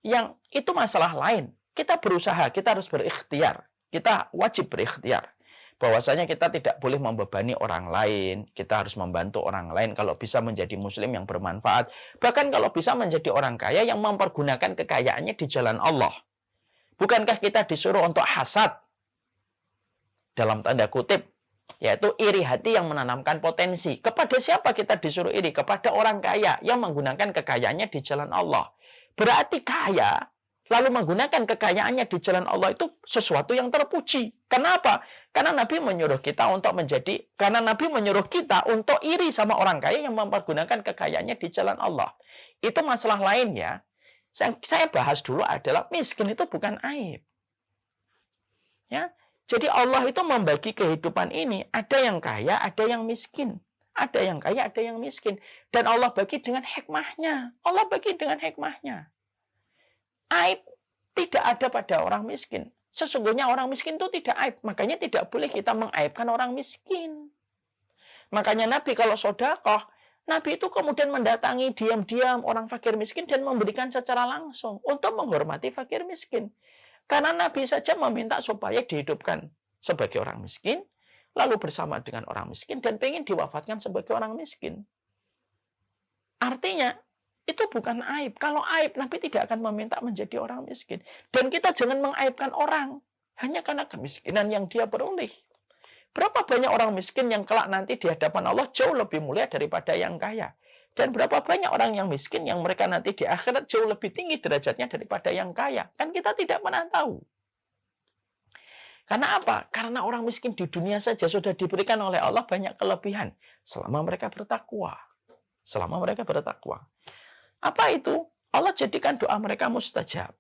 Yang itu masalah lain. Kita berusaha, kita harus berikhtiar. Kita wajib berikhtiar. Bahwasanya kita tidak boleh membebani orang lain. Kita harus membantu orang lain kalau bisa menjadi muslim yang bermanfaat. Bahkan kalau bisa menjadi orang kaya yang mempergunakan kekayaannya di jalan Allah. Bukankah kita disuruh untuk hasad? Dalam tanda kutip. Yaitu iri hati yang menanamkan potensi. Kepada siapa kita disuruh iri? Kepada orang kaya yang menggunakan kekayaannya di jalan Allah. Berarti kaya lalu menggunakan kekayaannya di jalan Allah itu sesuatu yang terpuji. Kenapa? Karena Nabi menyuruh kita untuk iri sama orang kaya yang mempergunakan kekayaannya di jalan Allah. Itu masalah lain ya. Saya bahas dulu adalah miskin itu bukan aib. Ya. Jadi Allah itu membagi kehidupan ini, ada yang kaya, ada yang miskin. Ada yang kaya, ada yang miskin. Dan Allah bagi dengan hikmahnya. Allah bagi dengan hikmahnya. Aib tidak ada pada orang miskin. Sesungguhnya orang miskin itu tidak aib. Makanya tidak boleh kita mengaibkan orang miskin. Makanya Nabi kalau sedekah, Nabi itu kemudian mendatangi diam-diam orang fakir miskin dan memberikan secara langsung untuk menghormati fakir miskin. Karena Nabi saja meminta supaya dihidupkan sebagai orang miskin, lalu bersama dengan orang miskin, dan pengen diwafatkan sebagai orang miskin. Artinya, itu bukan aib. Kalau aib, Nabi tidak akan meminta menjadi orang miskin. Dan kita jangan mengaibkan orang hanya karena kemiskinan yang dia peroleh. Berapa banyak orang miskin yang kelak nanti di hadapan Allah jauh lebih mulia daripada yang kaya. Dan berapa banyak orang yang miskin yang mereka nanti di akhirat jauh lebih tinggi derajatnya daripada yang kaya. Kan kita tidak pernah tahu. Karena apa? Karena orang miskin di dunia saja sudah diberikan oleh Allah banyak kelebihan. Selama mereka bertakwa. Selama mereka bertakwa. Apa itu? Allah jadikan doa mereka mustajab.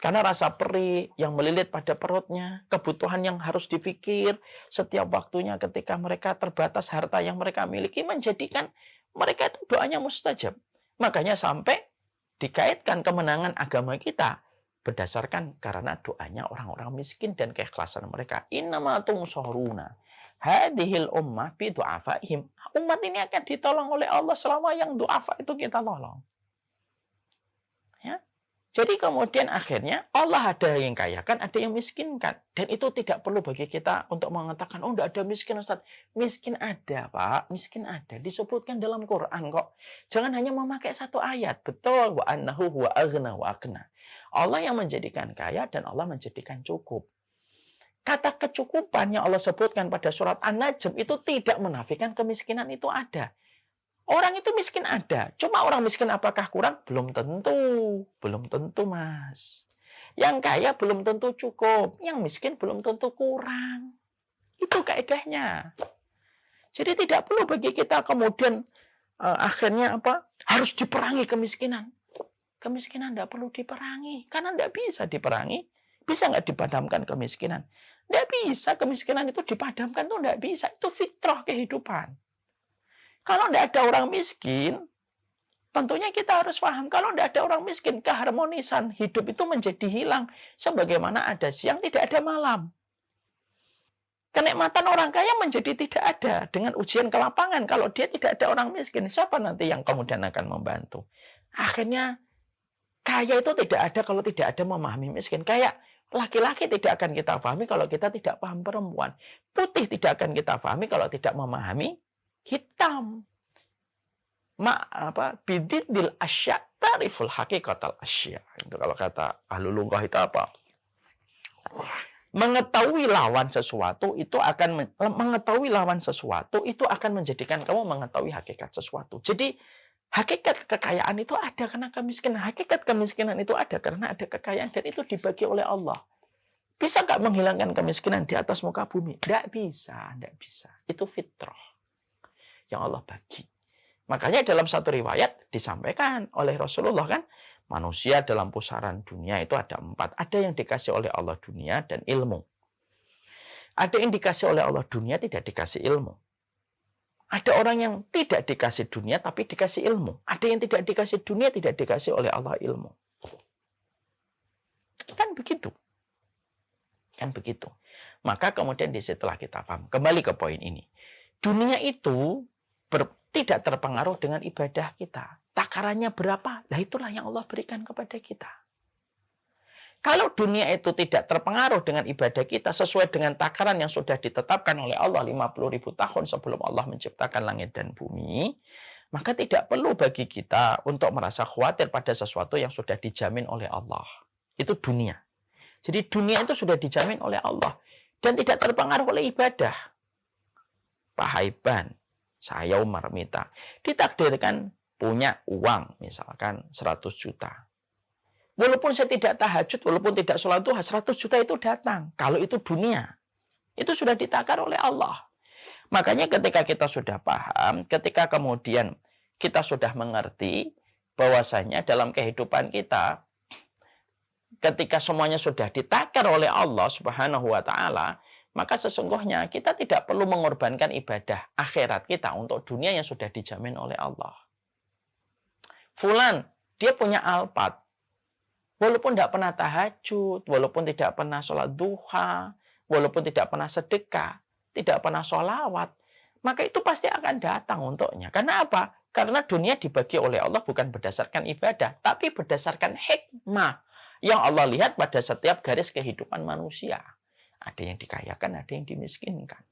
Karena rasa perih yang melilit pada perutnya, kebutuhan yang harus dipikir setiap waktunya ketika mereka terbatas harta yang mereka miliki, menjadikan mereka itu doanya mustajab. Makanya sampai dikaitkan kemenangan agama kita berdasarkan karena doanya orang-orang miskin dan keikhlasan mereka. Innama tunsoruna hadhil ummah bi du'afaihim. Umat ini akan ditolong oleh Allah selama yang du'afa itu kita tolong. Ya. Jadi kemudian akhirnya Allah ada yang kayakan, ada yang miskinkan. Dan itu tidak perlu bagi kita untuk mengatakan, oh tidak ada miskin Ustaz. Miskin ada Pak, miskin ada. Disebutkan dalam Quran kok. Jangan hanya memakai satu ayat. Betul, wa annahu huwa aghna wa aqna. Allah yang menjadikan kaya dan Allah menjadikan cukup. Kata kecukupan yang Allah sebutkan pada surat An-Najm itu tidak menafikan kemiskinan itu ada. Orang itu miskin ada. Cuma orang miskin apakah kurang? Belum tentu. Belum tentu, Mas. Yang kaya belum tentu cukup. Yang miskin belum tentu kurang. Itu kaedahnya. Jadi tidak perlu bagi kita kemudian akhirnya harus diperangi kemiskinan. Kemiskinan tidak perlu diperangi. Karena tidak bisa diperangi. Bisa nggak dipadamkan kemiskinan? Tidak bisa. Kemiskinan itu dipadamkan itu tidak bisa. Itu fitrah kehidupan. Kalau tidak ada orang miskin, tentunya kita harus paham. Kalau tidak ada orang miskin, keharmonisan hidup itu menjadi hilang. Sebagaimana ada siang, tidak ada malam. Kenikmatan orang kaya menjadi tidak ada. Dengan ujian ke lapangan, kalau dia tidak ada orang miskin, siapa nanti yang kemudian akan membantu? Akhirnya, kaya itu tidak ada kalau tidak ada memahami miskin. Kayak laki-laki tidak akan kita pahami kalau kita tidak paham perempuan. Putih tidak akan kita pahami kalau tidak memahami hitam. Bididil asya tariful hakikatal asya. Itu kalau kata ahlu lughah itu apa? Mengetahui lawan sesuatu itu akan menjadikan kamu mengetahui hakikat sesuatu. Jadi hakikat kekayaan itu ada karena kemiskinan. Hakikat kemiskinan itu ada karena ada kekayaan dan itu dibagi oleh Allah. Bisa nggak menghilangkan kemiskinan di atas muka bumi? Tidak bisa. Itu fitrah yang Allah bagi. Makanya dalam satu riwayat disampaikan oleh Rasulullah kan, manusia dalam pusaran dunia itu ada 4. Ada yang dikasih oleh Allah dunia dan ilmu. Ada yang dikasih oleh Allah dunia tidak dikasih ilmu. Ada orang yang tidak dikasih dunia tapi dikasih ilmu. Ada yang tidak dikasih dunia tidak dikasih oleh Allah ilmu. Kan begitu. Maka kemudian setelah kita paham, kembali ke poin ini. Dunia itu tidak terpengaruh dengan ibadah kita. Takarannya berapa? Nah itulah yang Allah berikan kepada kita. Kalau dunia itu tidak terpengaruh dengan ibadah kita sesuai dengan takaran yang sudah ditetapkan oleh Allah 50.000 tahun sebelum Allah menciptakan langit dan bumi, maka tidak perlu bagi kita untuk merasa khawatir pada sesuatu yang sudah dijamin oleh Allah. Itu dunia. Jadi dunia itu sudah dijamin oleh Allah dan tidak terpengaruh oleh ibadah. Pak Haiban, saya Umar Mita, ditakdirkan punya uang misalkan 100 juta. Walaupun saya tidak tahajud, walaupun tidak sholat duha, 100 juta itu datang. Kalau itu dunia, itu sudah ditakar oleh Allah. Makanya ketika kita sudah paham, ketika kemudian kita sudah mengerti bahwasanya dalam kehidupan kita, ketika semuanya sudah ditakar oleh Allah Subhanahu wa taala, maka sesungguhnya kita tidak perlu mengorbankan ibadah akhirat kita untuk dunia yang sudah dijamin oleh Allah. Fulan, dia punya Alphard. Walaupun tidak pernah tahajud, walaupun tidak pernah sholat duha, walaupun tidak pernah sedekah, tidak pernah sholawat, maka itu pasti akan datang untuknya. Karena apa? Karena dunia dibagi oleh Allah bukan berdasarkan ibadah, tapi berdasarkan hikmah yang Allah lihat pada setiap garis kehidupan manusia. Ada yang dikayakan, ada yang dimiskinkan.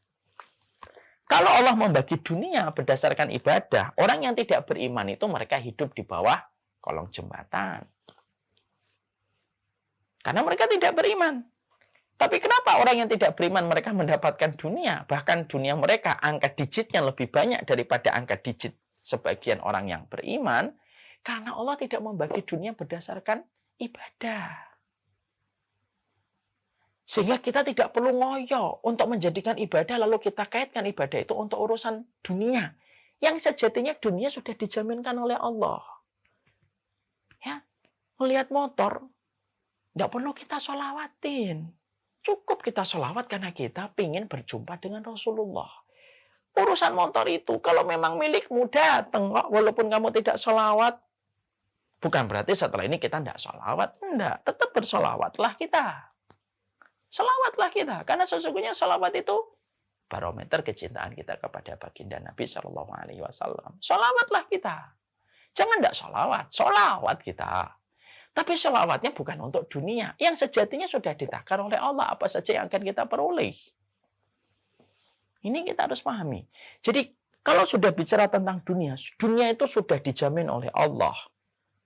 Kalau Allah membagi dunia berdasarkan ibadah, orang yang tidak beriman itu mereka hidup di bawah kolong jembatan. Karena mereka tidak beriman. Tapi kenapa orang yang tidak beriman mereka mendapatkan dunia? Bahkan dunia mereka angka digitnya lebih banyak daripada angka digit sebagian orang yang beriman. Karena Allah tidak membagi dunia berdasarkan ibadah. Sehingga kita tidak perlu ngoyo untuk menjadikan ibadah lalu kita kaitkan ibadah itu untuk urusan dunia. Yang sejatinya dunia sudah dijaminkan oleh Allah. Ya, melihat motor, tidak perlu kita sholawatin. Cukup kita sholawat karena kita ingin berjumpa dengan Rasulullah. Urusan motor itu, kalau memang milikmu datang kok, walaupun kamu tidak sholawat, bukan berarti setelah ini kita tidak sholawat. Tidak, tetap bersolawatlah kita. Sholawatlah kita. Karena sesungguhnya sholawat itu barometer kecintaan kita kepada baginda Nabi SAW. Sholawatlah kita. Jangan tidak sholawat. Sholawat kita. Tapi sholawatnya bukan untuk dunia. Yang sejatinya sudah ditakar oleh Allah. Apa saja yang akan kita peroleh. Ini kita harus pahami. Jadi kalau sudah bicara tentang dunia, dunia itu sudah dijamin oleh Allah.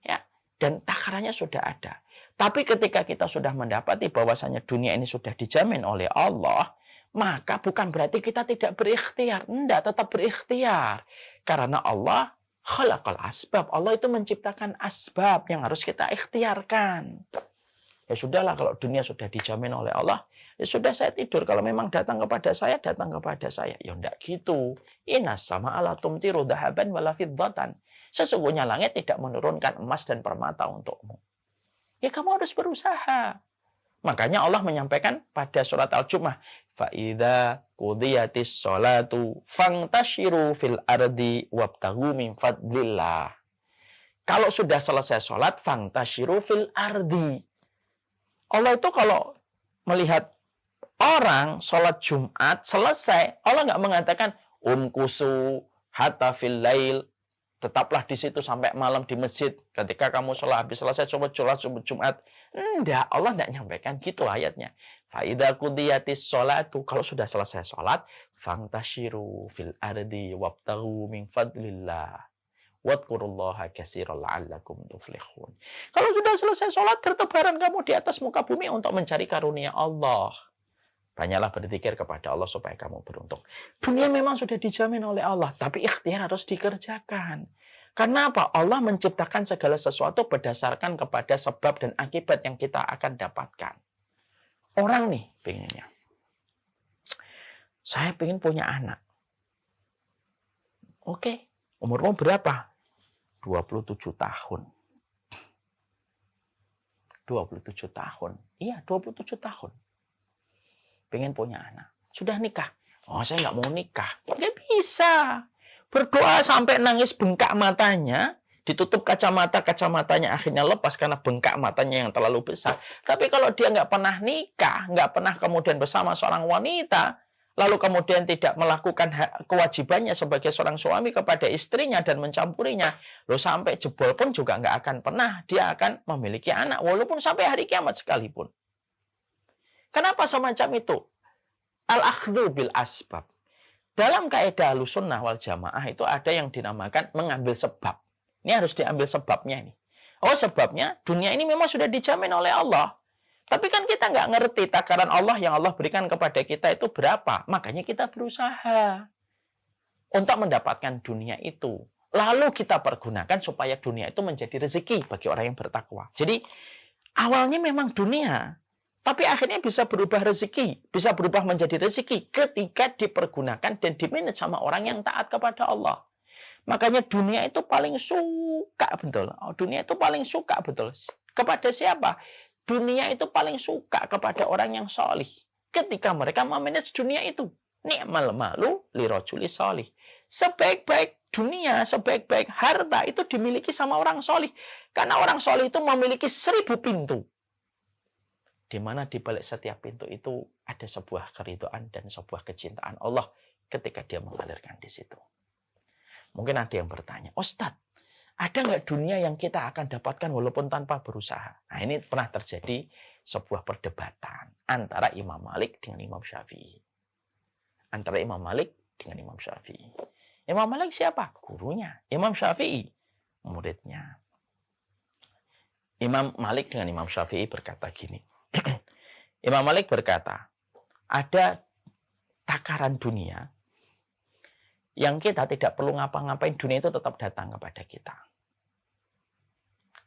Ya, dan takarannya sudah ada. Tapi ketika kita sudah mendapati bahwasanya dunia ini sudah dijamin oleh Allah, maka bukan berarti kita tidak berikhtiar. Tidak, tetap berikhtiar. Karena Allah khalaqal asbab. Allah itu menciptakan asbab yang harus kita ikhtiarkan. Ya sudahlah, kalau dunia sudah dijamin oleh Allah, ya sudah saya tidur. Kalau memang datang kepada saya, datang kepada saya. Ya enggak gitu. Innas sama ala tumtiru dhahaban wala fiddatan. Sesungguhnya langit tidak menurunkan emas dan permata untukmu. Ya kamu harus berusaha. Makanya Allah menyampaikan pada surat Al-Jumu'ah, فَإِذَا قُضِيَتِ الصَّلَاةُ فَانْتَشِرُوا فِي الْأَرْضِ وَابْتَغُوا مِنْ فَضْلِ اللَّهِ. Kalau sudah selesai sholat, فَانْتَشِرُوا فِي الْأَرْضِ. Allah itu kalau melihat orang sholat Jumat selesai, Allah nggak mengatakan, umkusu hatta fil lail, tetaplah di situ sampai malam di masjid. Ketika kamu sholat habis selesai sholat Jumat. Enggak, Allah enggak nyampaikan gitu ayatnya. Fa'idha qudiyatis sholatu. Kalau sudah selesai sholat, fantashiru fil ardi wabtaghu min fadlillah. Wadkurullaha katsiran la'allakum tuflihun. Kalau sudah selesai sholat, bertebaran kamu di atas muka bumi untuk mencari karunia Allah. Banyaklah berzikir kepada Allah supaya kamu beruntung. Dunia memang sudah dijamin oleh Allah, tapi ikhtiar harus dikerjakan. Karena apa? Allah menciptakan segala sesuatu berdasarkan kepada sebab dan akibat yang kita akan dapatkan. Orang nih pengennya, saya pengen punya anak. Oke, umurmu berapa? 27 tahun. 27 tahun. Iya, 27 tahun. Pengen punya anak. Sudah nikah. Oh, saya nggak mau nikah. Nggak bisa. Berdoa sampai nangis bengkak matanya. Ditutup kacamatanya akhirnya lepas karena bengkak matanya yang terlalu besar. Tapi kalau dia nggak pernah nikah, nggak pernah kemudian bersama seorang wanita, lalu kemudian tidak melakukan kewajibannya sebagai seorang suami kepada istrinya dan mencampurinya, loh sampai jebol pun juga nggak akan pernah dia akan memiliki anak, walaupun sampai hari kiamat sekalipun. Kenapa semacam itu? Al-akhdhu bil asbab. Dalam kaidah Ahlussunnah wal Jamaah itu ada yang dinamakan mengambil sebab. Ini harus diambil sebabnya ini. Oh, sebabnya dunia ini memang sudah dijamin oleh Allah. Tapi kan kita nggak ngerti takaran Allah yang Allah berikan kepada kita itu berapa. Makanya kita berusaha untuk mendapatkan dunia itu. Lalu kita pergunakan supaya dunia itu menjadi rezeki bagi orang yang bertakwa. Jadi awalnya memang dunia, tapi akhirnya bisa berubah rezeki, bisa berubah menjadi rezeki ketika dipergunakan dan dimanage sama orang yang taat kepada Allah. Makanya dunia itu paling suka betul. Dunia itu paling suka betul. Kepada siapa? Dunia itu paling suka kepada orang yang solih. Ketika mereka memanage dunia itu. Ni'mal malu lirajuli solih. Sebaik-baik dunia, sebaik-baik harta itu dimiliki sama orang solih. Karena orang solih itu memiliki 1000 pintu. Di mana di balik setiap pintu itu ada sebuah keridhaan dan sebuah kecintaan Allah ketika dia mengalirkan di situ. Mungkin ada yang bertanya, Ustadz, ada nggak dunia yang kita akan dapatkan walaupun tanpa berusaha? Nah, ini pernah terjadi sebuah perdebatan antara Imam Malik dengan Imam Syafi'i. Antara Imam Malik dengan Imam Syafi'i. Imam Malik siapa? Gurunya. Imam Syafi'i, muridnya. Imam Malik dengan Imam Syafi'i berkata gini. Imam Malik berkata, ada takaran dunia yang kita tidak perlu ngapa-ngapain, dunia itu tetap datang kepada kita.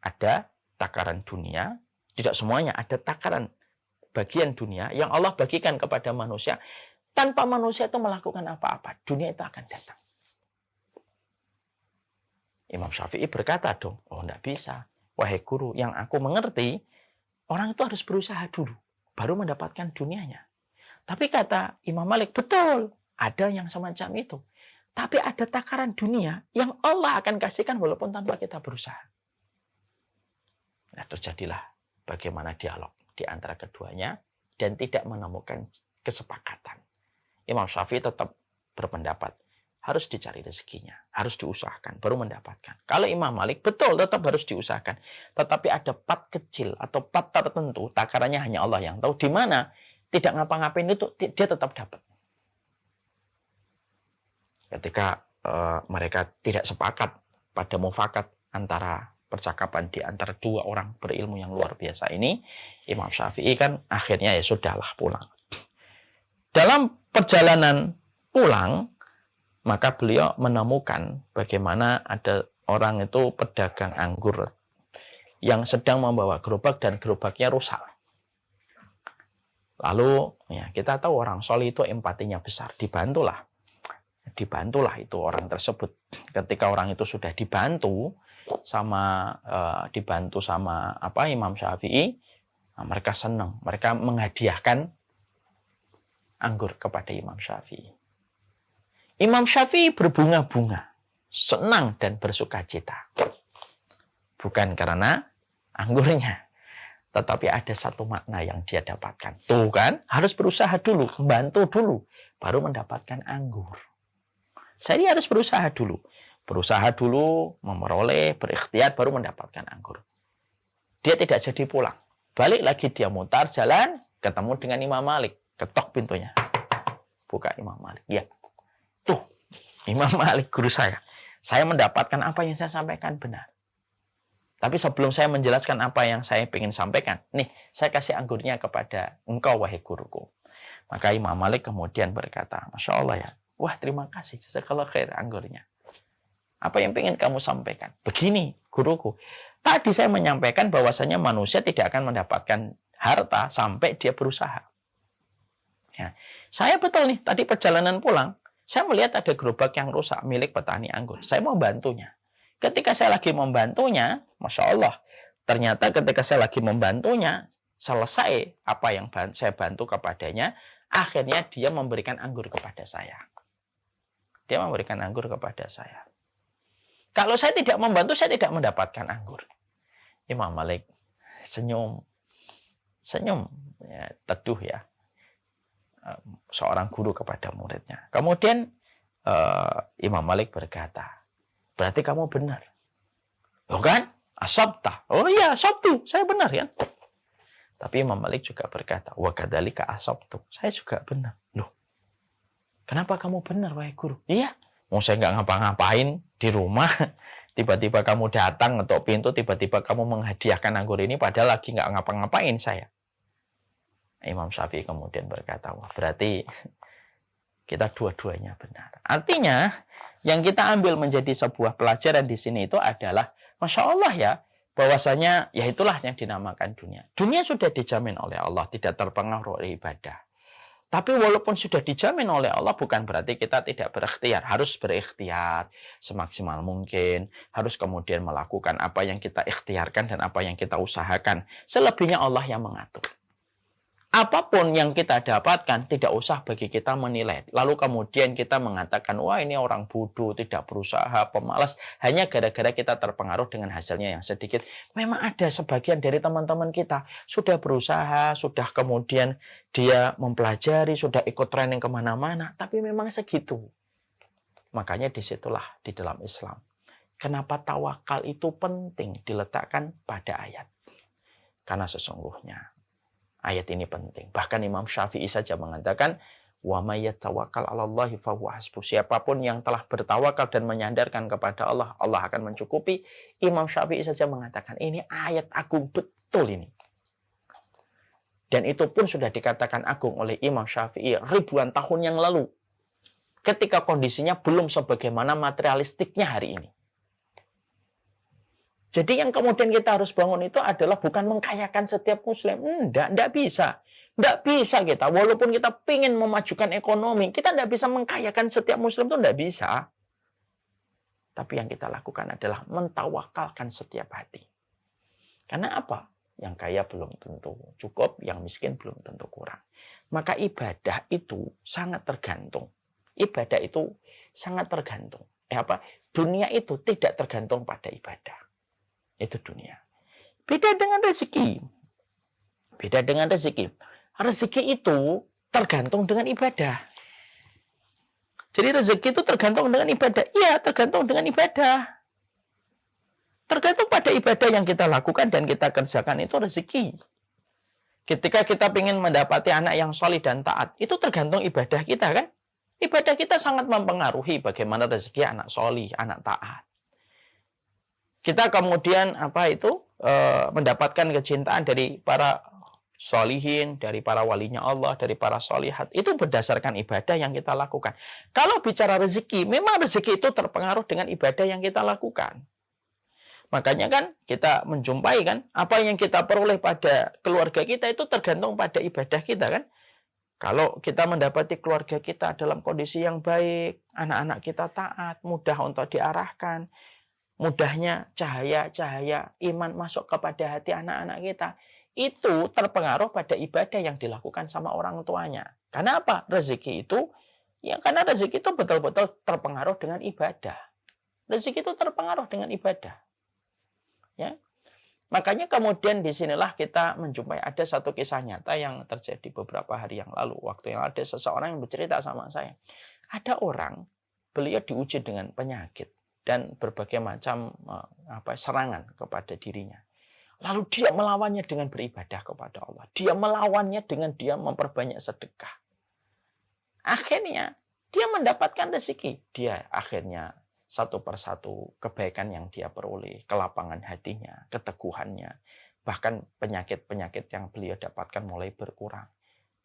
Ada takaran dunia, tidak semuanya, ada takaran bagian dunia yang Allah bagikan kepada manusia. Tanpa manusia itu melakukan apa-apa, dunia itu akan datang. Imam Syafi'i berkata dong, oh enggak bisa. Wahai guru, yang aku mengerti, orang itu harus berusaha dulu, baru mendapatkan dunianya. Tapi kata Imam Malik, betul, ada yang semacam itu. Tapi ada takaran dunia yang Allah akan kasihkan walaupun tanpa kita berusaha. Nah, terjadilah bagaimana dialog di antara keduanya dan tidak menemukan kesepakatan. Imam Syafi'i tetap berpendapat harus dicari rezekinya, harus diusahakan, baru mendapatkan. Kalau Imam Malik, betul, tetap harus diusahakan. Tetapi ada part kecil atau part tertentu, takarannya hanya Allah yang tahu, di mana tidak ngapa-ngapain itu, dia tetap dapat. Ketika mereka tidak sepakat pada mufakat antara percakapan di antara dua orang berilmu yang luar biasa ini, Imam Syafi'i kan akhirnya ya sudahlah pulang. Dalam perjalanan pulang, maka beliau menemukan bagaimana ada orang itu pedagang anggur yang sedang membawa gerobak dan gerobaknya rusak. Lalu ya kita tahu orang soleh itu empatinya besar, dibantulah itu orang tersebut. Ketika orang itu sudah dibantu sama Imam Syafi'i, nah, mereka senang, mereka menghadiahkan anggur kepada Imam Syafi'i. Imam Syafi'i berbunga-bunga, senang dan bersukacita. Bukan karena anggurnya, tetapi ada satu makna yang dia dapatkan. Tuh kan, harus berusaha dulu, membantu dulu, baru mendapatkan anggur. Saya harus berusaha dulu, memperoleh, berikhtiar, baru mendapatkan anggur. Dia tidak jadi pulang. Balik lagi dia mutar jalan, ketemu dengan Imam Malik. Ketok pintunya. Buka Imam Malik. Ya, tuh, Imam Malik guru saya. Saya mendapatkan apa yang saya sampaikan benar. Tapi sebelum saya menjelaskan apa yang saya ingin sampaikan, nih, saya kasih anggurnya kepada engkau, wahai guruku. Maka Imam Malik kemudian berkata, Masya Allah ya, wah terima kasih, jazakallah khair anggurnya. Apa yang ingin kamu sampaikan? Begini, guruku. Tadi saya menyampaikan bahwasanya manusia tidak akan mendapatkan harta sampai dia berusaha. Ya. Saya betul nih, tadi perjalanan pulang, saya melihat ada gerobak yang rusak milik petani anggur. Saya mau bantunya. Ketika saya lagi membantunya, Masya Allah, ternyata ketika saya lagi membantunya, selesai apa yang saya bantu kepadanya, akhirnya dia memberikan anggur kepada saya. Dia memberikan anggur kepada saya. Kalau saya tidak membantu, saya tidak mendapatkan anggur. Imam Malik senyum, ya, teduh ya, seorang guru kepada muridnya. Kemudian Imam Malik berkata, berarti kamu benar. Loh kan? Asabta. Oh iya, asabtu. Saya benar ya. Tapi Imam Malik juga berkata, wa kadzalika asabtu. Saya juga benar. Loh, kenapa kamu benar, wahai guru? Iya, mau saya nggak ngapa-ngapain di rumah, tiba-tiba kamu datang ngetok pintu, tiba-tiba kamu menghadiahkan anggur ini, padahal lagi nggak ngapa-ngapain saya. Imam Syafi'i kemudian berkata, wah berarti kita dua-duanya benar. Artinya, yang kita ambil menjadi sebuah pelajaran di sini itu adalah, Masya Allah ya, bahwasanya ya itulah yang dinamakan dunia. Dunia sudah dijamin oleh Allah, tidak terpengaruh oleh ibadah. Tapi walaupun sudah dijamin oleh Allah, bukan berarti kita tidak berikhtiar. Harus berikhtiar semaksimal mungkin. Harus kemudian melakukan apa yang kita ikhtiarkan dan apa yang kita usahakan. Selebihnya Allah yang mengatur. Apapun yang kita dapatkan, tidak usah bagi kita menilai. Lalu kemudian kita mengatakan, wah ini orang bodoh, tidak berusaha, pemalas. Hanya gara-gara kita terpengaruh dengan hasilnya yang sedikit. Memang ada sebagian dari teman-teman kita sudah berusaha, sudah kemudian dia mempelajari, sudah ikut training kemana-mana. Tapi memang segitu. Makanya disitulah di dalam Islam. Kenapa tawakal itu penting diletakkan pada ayat. Karena sesungguhnya ayat ini penting. Bahkan Imam Syafi'i saja mengatakan, wa may yatawakkal 'alallahi fahuwa hasbuh. Siapapun yang telah bertawakal dan menyandarkan kepada Allah, Allah akan mencukupi. Imam Syafi'i saja mengatakan, ini ayat agung betul ini. Dan itu pun sudah dikatakan agung oleh Imam Syafi'i ribuan tahun yang lalu. Ketika kondisinya belum sebagaimana materialistiknya hari ini. Jadi yang kemudian kita harus bangun itu adalah bukan mengkayakan setiap muslim. Enggak bisa. Enggak bisa kita. Walaupun kita ingin memajukan ekonomi, kita enggak bisa mengkayakan setiap muslim itu enggak bisa. Tapi yang kita lakukan adalah mentawakalkan setiap hati. Karena apa? Yang kaya belum tentu cukup, yang miskin belum tentu kurang. Maka ibadah itu sangat tergantung. Ibadah itu sangat tergantung. Dunia itu tidak tergantung pada ibadah. Itu dunia. Beda dengan rezeki. Beda dengan rezeki. Rezeki itu tergantung dengan ibadah. Jadi rezeki itu tergantung dengan ibadah. Iya, tergantung dengan ibadah. Tergantung pada ibadah yang kita lakukan dan kita kerjakan itu rezeki. Ketika kita ingin mendapati anak yang solih dan taat, itu tergantung ibadah kita kan? Ibadah kita sangat mempengaruhi bagaimana rezeki anak solih, anak taat. Kita kemudian mendapatkan kecintaan dari para solihin, dari para walinya Allah, dari para solihat. Itu berdasarkan ibadah yang kita lakukan. Kalau bicara rezeki, memang rezeki itu terpengaruh dengan ibadah yang kita lakukan. Makanya kan kita menjumpai kan, apa yang kita peroleh pada keluarga kita itu tergantung pada ibadah kita kan. Kalau kita mendapati keluarga kita dalam kondisi yang baik, anak-anak kita taat, mudah untuk diarahkan, mudahnya cahaya-cahaya iman masuk kepada hati anak-anak kita. Itu terpengaruh pada ibadah yang dilakukan sama orang tuanya. Karena apa? Rezeki itu, karena rezeki itu betul-betul terpengaruh dengan ibadah. Rezeki itu terpengaruh dengan ibadah. Ya. Makanya kemudian disinilah kita menjumpai ada satu kisah nyata yang terjadi beberapa hari yang lalu. Waktu yang ada seseorang yang bercerita sama saya. Ada orang, beliau diuji dengan penyakit dan berbagai macam serangan kepada dirinya. Lalu dia melawannya dengan beribadah kepada Allah. Dia melawannya dengan dia memperbanyak sedekah. Akhirnya dia mendapatkan rezeki. Dia akhirnya satu persatu kebaikan yang dia peroleh, kelapangan hatinya, keteguhannya, bahkan penyakit-penyakit yang beliau dapatkan mulai berkurang.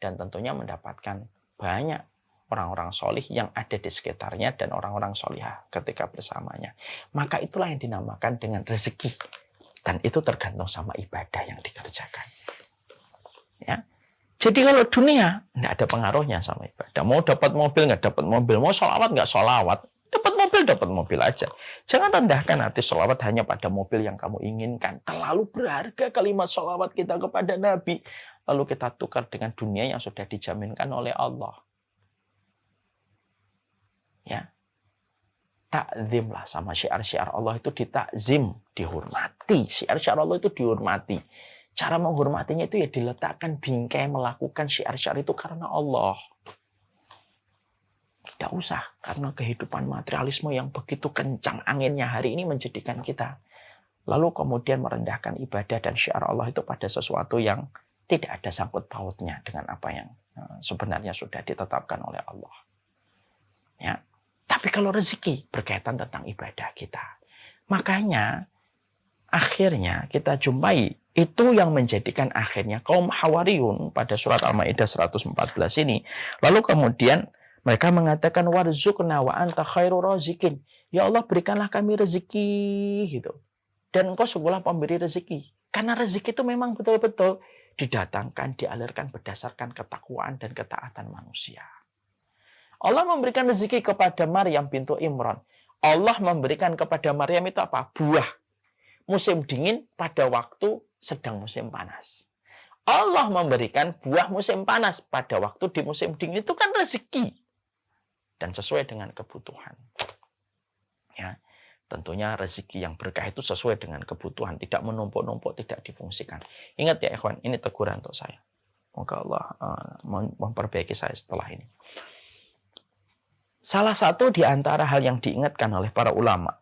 Dan tentunya mendapatkan banyak orang-orang solih yang ada di sekitarnya dan orang-orang solihah ketika bersamanya. Maka itulah yang dinamakan dengan rezeki. Dan itu tergantung sama ibadah yang dikerjakan. Ya. Jadi kalau dunia, tidak ada pengaruhnya sama ibadah. Mau dapat mobil, nggak dapat mobil. Mau sholawat, nggak sholawat. Dapat mobil aja. Jangan rendahkan arti sholawat hanya pada mobil yang kamu inginkan. Terlalu berharga kalimat sholawat kita kepada Nabi. Lalu kita tukar dengan dunia yang sudah dijaminkan oleh Allah. Ya, takzimlah sama syiar-syiar Allah itu ditakzim, dihormati. Syiar-syiar Allah itu dihormati. Cara menghormatinya itu ya diletakkan bingkai melakukan syiar-syiar itu karena Allah. Tidak usah, karena kehidupan materialisme yang begitu kencang anginnya hari ini menjadikan kita lalu kemudian merendahkan ibadah dan syiar Allah itu pada sesuatu yang tidak ada sangkut pautnya dengan apa yang sebenarnya sudah ditetapkan oleh Allah. Ya. Tapi kalau rezeki berkaitan tentang ibadah kita. Makanya akhirnya kita jumpai itu yang menjadikan akhirnya kaum Hawariyun pada surat Al-Maidah 114 ini. Lalu kemudian mereka mengatakan warzuqna wa anta khairur razikin. Ya Allah berikanlah kami rezeki gitu. Dan engkau sungguhlah pemberi rezeki. Karena rezeki itu memang betul-betul didatangkan, dialirkan berdasarkan ketakwaan dan ketaatan manusia. Allah memberikan rezeki kepada Maryam bintu Imran. Allah memberikan kepada Maryam itu apa? Buah. Musim dingin pada waktu sedang musim panas. Allah memberikan buah musim panas pada waktu di musim dingin. Itu kan rezeki. Dan sesuai dengan kebutuhan. Ya, tentunya rezeki yang berkah itu sesuai dengan kebutuhan. Tidak menumpuk-numpuk, tidak difungsikan. Ingat ya ikhwan, ini teguran untuk saya. Moga Allah memperbaiki saya setelah ini. Salah satu di antara hal yang diingatkan oleh para ulama,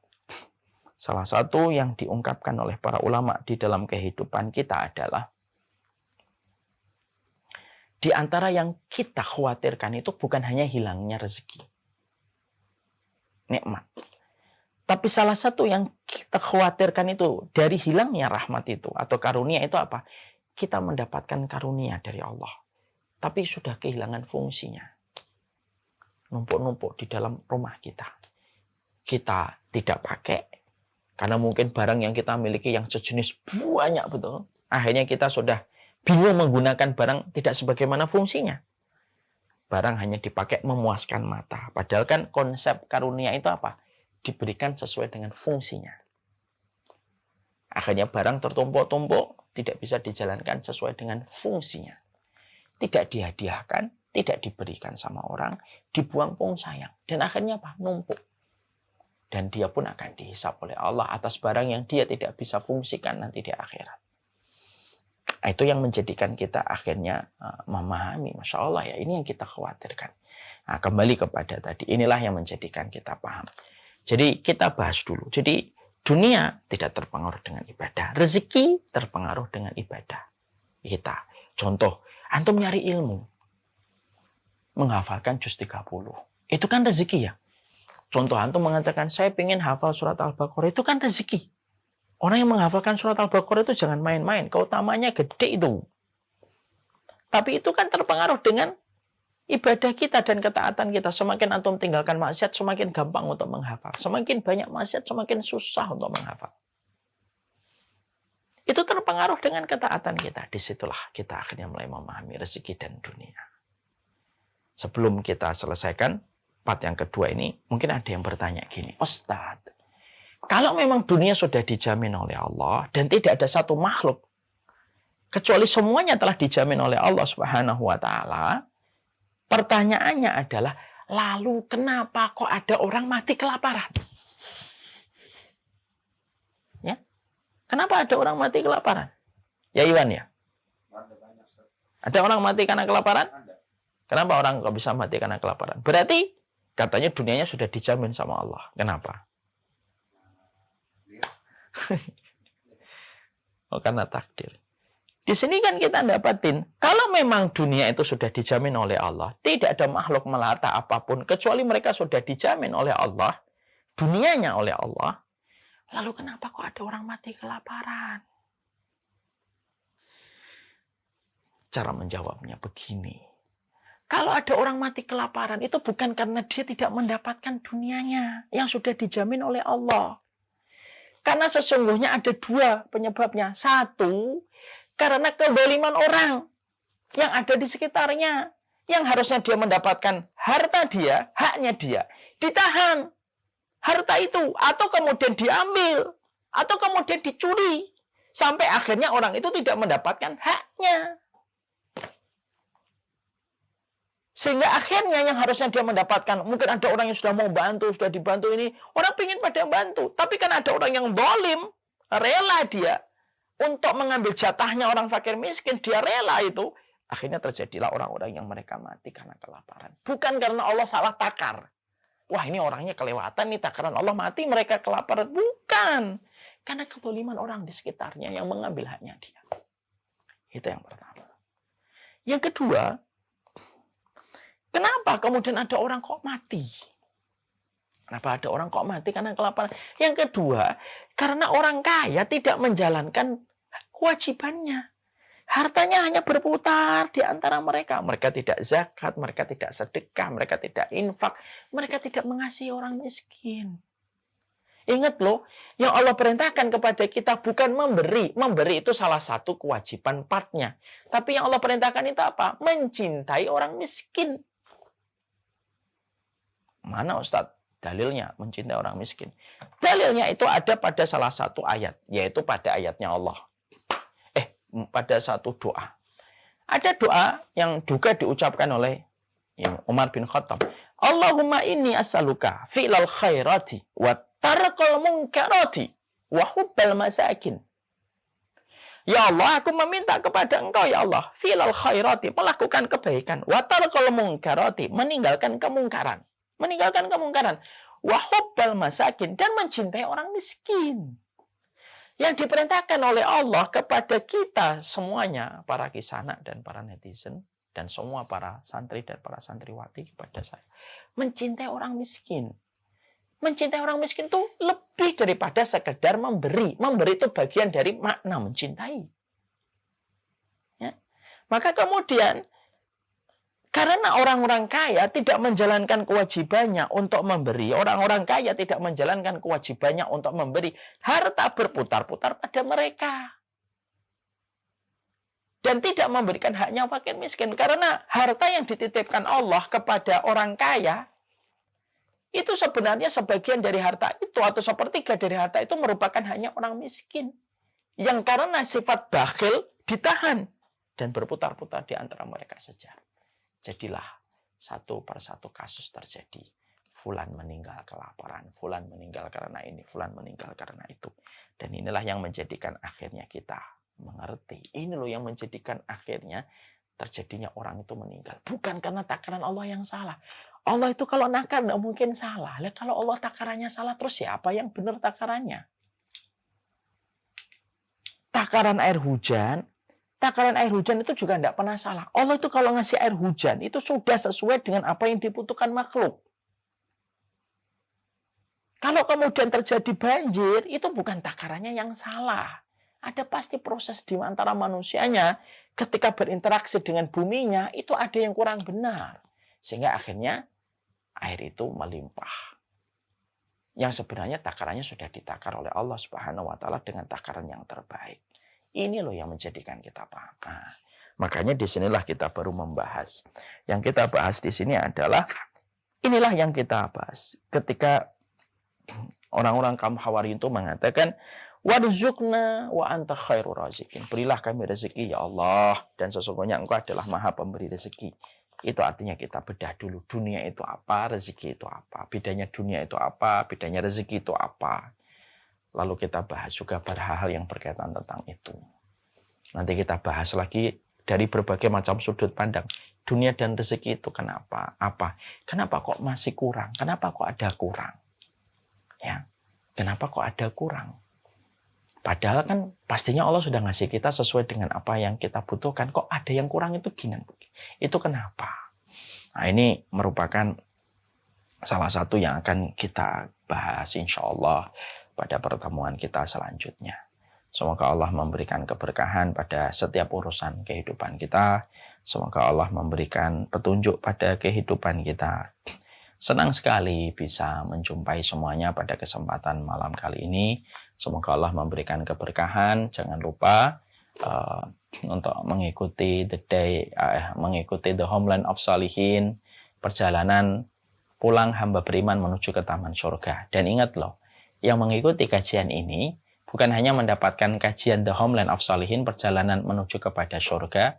salah satu yang diungkapkan oleh para ulama di dalam kehidupan kita adalah di antara yang kita khawatirkan itu bukan hanya hilangnya rezeki, nikmat. Tapi salah satu yang kita khawatirkan itu dari hilangnya rahmat itu atau karunia itu apa? Kita mendapatkan karunia dari Allah, tapi sudah kehilangan fungsinya. Numpuk-numpuk di dalam rumah kita. Kita tidak pakai, karena mungkin barang yang kita miliki yang sejenis banyak betul. Akhirnya kita sudah bingung menggunakan barang tidak sebagaimana fungsinya. Barang hanya dipakai memuaskan mata. Padahal kan konsep karunia itu apa? Diberikan sesuai dengan fungsinya. Akhirnya barang tertumpuk-tumpuk, tidak bisa dijalankan sesuai dengan fungsinya. Tidak dihadiahkan, tidak diberikan sama orang, dibuang pun sayang. Dan akhirnya apa? Numpuk. Dan dia pun akan dihisap oleh Allah atas barang yang dia tidak bisa fungsikan nanti di akhirat. Itu yang menjadikan kita akhirnya memahami, Masya Allah ya, ini yang kita khawatirkan. Nah, kembali kepada tadi, inilah yang menjadikan kita paham. Jadi kita bahas dulu. Jadi dunia tidak terpengaruh dengan ibadah. Rezeki terpengaruh dengan ibadah kita. Contoh, antum nyari ilmu. Menghafalkan juz 30. Itu kan rezeki ya. Contoh antum mengatakan, saya ingin hafal surat Al-Baqarah. Itu kan rezeki. Orang yang menghafalkan surat Al-Baqarah itu jangan main-main. Keutamanya gede itu. Tapi itu kan terpengaruh dengan ibadah kita dan ketaatan kita. Semakin antum tinggalkan maksiat, semakin gampang untuk menghafal. Semakin banyak maksiat, semakin susah untuk menghafal. Itu terpengaruh dengan ketaatan kita. Disitulah kita akhirnya mulai memahami rezeki dan dunia. Sebelum kita selesaikan part yang kedua ini, mungkin ada yang bertanya gini, Ustadz, kalau memang dunia sudah dijamin oleh Allah dan tidak ada satu makhluk, kecuali semuanya telah dijamin oleh Allah Subhanahu wa Ta'ala, pertanyaannya adalah, lalu kenapa kok ada orang mati kelaparan? Ya, kenapa ada orang mati kelaparan? Ya Iwan ya? Ada orang mati karena kelaparan? Kenapa orang kok bisa mati karena kelaparan? Berarti katanya dunianya sudah dijamin sama Allah. Kenapa? Oh, karena takdir. Di sini kan kita dapatin, kalau memang dunia itu sudah dijamin oleh Allah, tidak ada makhluk melata apapun, kecuali mereka sudah dijamin oleh Allah, dunianya oleh Allah, lalu kenapa kok ada orang mati kelaparan? Cara menjawabnya begini. Kalau ada orang mati kelaparan, itu bukan karena dia tidak mendapatkan dunianya yang sudah dijamin oleh Allah. Karena sesungguhnya ada dua penyebabnya. Satu, karena kezaliman orang yang ada di sekitarnya. Yang harusnya dia mendapatkan harta dia, haknya dia, ditahan. Harta itu, atau kemudian diambil, atau kemudian dicuri. Sampai akhirnya orang itu tidak mendapatkan haknya. Sehingga akhirnya yang harusnya dia mendapatkan, mungkin ada orang yang sudah mau bantu, sudah dibantu ini, orang ingin pada bantu. Tapi kan ada orang yang zalim, rela dia untuk mengambil jatahnya orang fakir miskin, dia rela itu. Akhirnya terjadilah orang-orang yang mereka mati karena kelaparan. Bukan karena Allah salah takar. Wah ini orangnya kelewatan nih takaran Allah mati mereka kelaparan. Bukan. Karena kezaliman orang di sekitarnya yang mengambil haknya dia. Itu yang pertama. Yang kedua, kenapa kemudian ada orang kok mati? Kenapa ada orang kok mati karena kelaparan? Yang kedua, karena orang kaya tidak menjalankan kewajibannya. Hartanya hanya berputar di antara mereka. Mereka tidak zakat, mereka tidak sedekah, mereka tidak infak, mereka tidak mengasihi orang miskin. Ingat loh, yang Allah perintahkan kepada kita bukan memberi. Memberi itu salah satu kewajiban partnya. Tapi yang Allah perintahkan itu apa? Mencintai orang miskin. Mana Ustadz? Dalilnya mencintai orang miskin. Dalilnya itu ada pada salah satu ayat, yaitu pada ayatnya Allah. Pada satu doa. Ada doa yang juga diucapkan oleh Umar bin Khattab. Allahumma inni as'aluka fi'lal khairati wa tarqal munkarati wa hubbal masakin. Ya Allah, aku meminta kepada Engkau ya Allah, fi'lal khairati, melakukan kebaikan, wa tarqal munkarati, meninggalkan kemungkaran. Meninggalkan kemungkaran. Wa hubbal masakin, dan mencintai orang miskin. Yang diperintahkan oleh Allah kepada kita semuanya, para kisana dan para netizen, dan semua para santri dan para santriwati kepada saya. Mencintai orang miskin. Mencintai orang miskin itu lebih daripada sekedar memberi. Memberi itu bagian dari makna mencintai. Ya. Maka kemudian, karena orang-orang kaya tidak menjalankan kewajibannya untuk memberi. Orang-orang kaya tidak menjalankan kewajibannya untuk memberi. Harta berputar-putar pada mereka. Dan tidak memberikan haknya fakir miskin. Karena harta yang dititipkan Allah kepada orang kaya, itu sebenarnya sebagian dari harta itu, atau sepertiga dari harta itu merupakan hanya orang miskin. Yang karena sifat bakhil ditahan. Dan berputar-putar di antara mereka saja. Jadilah satu persatu kasus terjadi. Fulan meninggal kelaparan, fulan meninggal karena ini, fulan meninggal karena itu. Dan inilah yang menjadikan akhirnya kita mengerti. Ini loh yang menjadikan akhirnya terjadinya orang itu meninggal. Bukan karena takaran Allah yang salah. Allah itu kalau nakar tidak mungkin salah. Lah kalau Allah takarannya salah, terus siapa yang benar takarannya? Takaran air hujan itu juga tidak pernah salah. Allah itu kalau ngasih air hujan, itu sudah sesuai dengan apa yang dibutuhkan makhluk. Kalau kemudian terjadi banjir, itu bukan takarannya yang salah. Ada pasti proses di antara manusianya, ketika berinteraksi dengan buminya, itu ada yang kurang benar. Sehingga akhirnya air itu melimpah. Yang sebenarnya takarannya sudah ditakar oleh Allah Subhanahu wa Ta'ala dengan takaran yang terbaik. Ini loh yang menjadikan kita paham. Nah, makanya disinilah kita baru membahas. Yang kita bahas di sini adalah, inilah yang kita bahas. Ketika orang-orang kaum Hawariyun itu mengatakan, warzuqna wa anta khairur raziqin. Berilah kami rezeki ya Allah, dan sesungguhnya Engkau adalah Maha Pemberi rezeki. Itu artinya kita bedah dulu dunia itu apa, rezeki itu apa. Bedanya dunia itu apa, bedanya rezeki itu apa. Lalu kita bahas juga pada hal-hal yang berkaitan tentang itu. Nanti kita bahas lagi dari berbagai macam sudut pandang. Dunia dan rezeki itu kenapa? Apa? Kenapa kok masih kurang? Kenapa kok ada kurang? Ya, kenapa kok ada kurang? Padahal kan pastinya Allah sudah ngasih kita sesuai dengan apa yang kita butuhkan. Kok ada yang kurang itu gini? Itu kenapa? Nah, ini merupakan salah satu yang akan kita bahas insya Allah pada pertemuan kita selanjutnya. Semoga Allah memberikan keberkahan pada setiap urusan kehidupan kita. Semoga Allah memberikan petunjuk pada kehidupan kita. Senang sekali bisa menjumpai semuanya pada kesempatan malam kali ini. Semoga Allah memberikan keberkahan. Jangan lupa untuk mengikuti mengikuti The Homeland of Salihin, perjalanan pulang hamba beriman menuju ke taman surga. Dan ingat loh, yang mengikuti kajian ini bukan hanya mendapatkan kajian The Homeland of Salihin, perjalanan menuju kepada surga,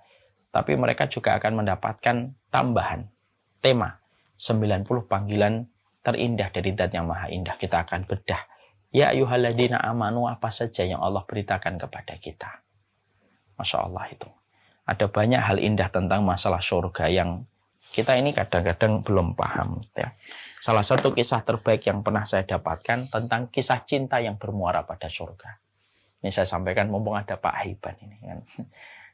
tapi mereka juga akan mendapatkan tambahan tema 90 panggilan terindah dari Zat yang Maha Indah. Kita akan bedah. Ya ayyuhalladzina amanu, apa saja yang Allah beritakan kepada kita. Masya Allah itu. Ada banyak hal indah tentang masalah surga yang kita ini kadang-kadang belum paham. Ya. Salah satu kisah terbaik yang pernah saya dapatkan tentang kisah cinta yang bermuara pada surga. Ini saya sampaikan mumpung ada Pak Haiban ini kan.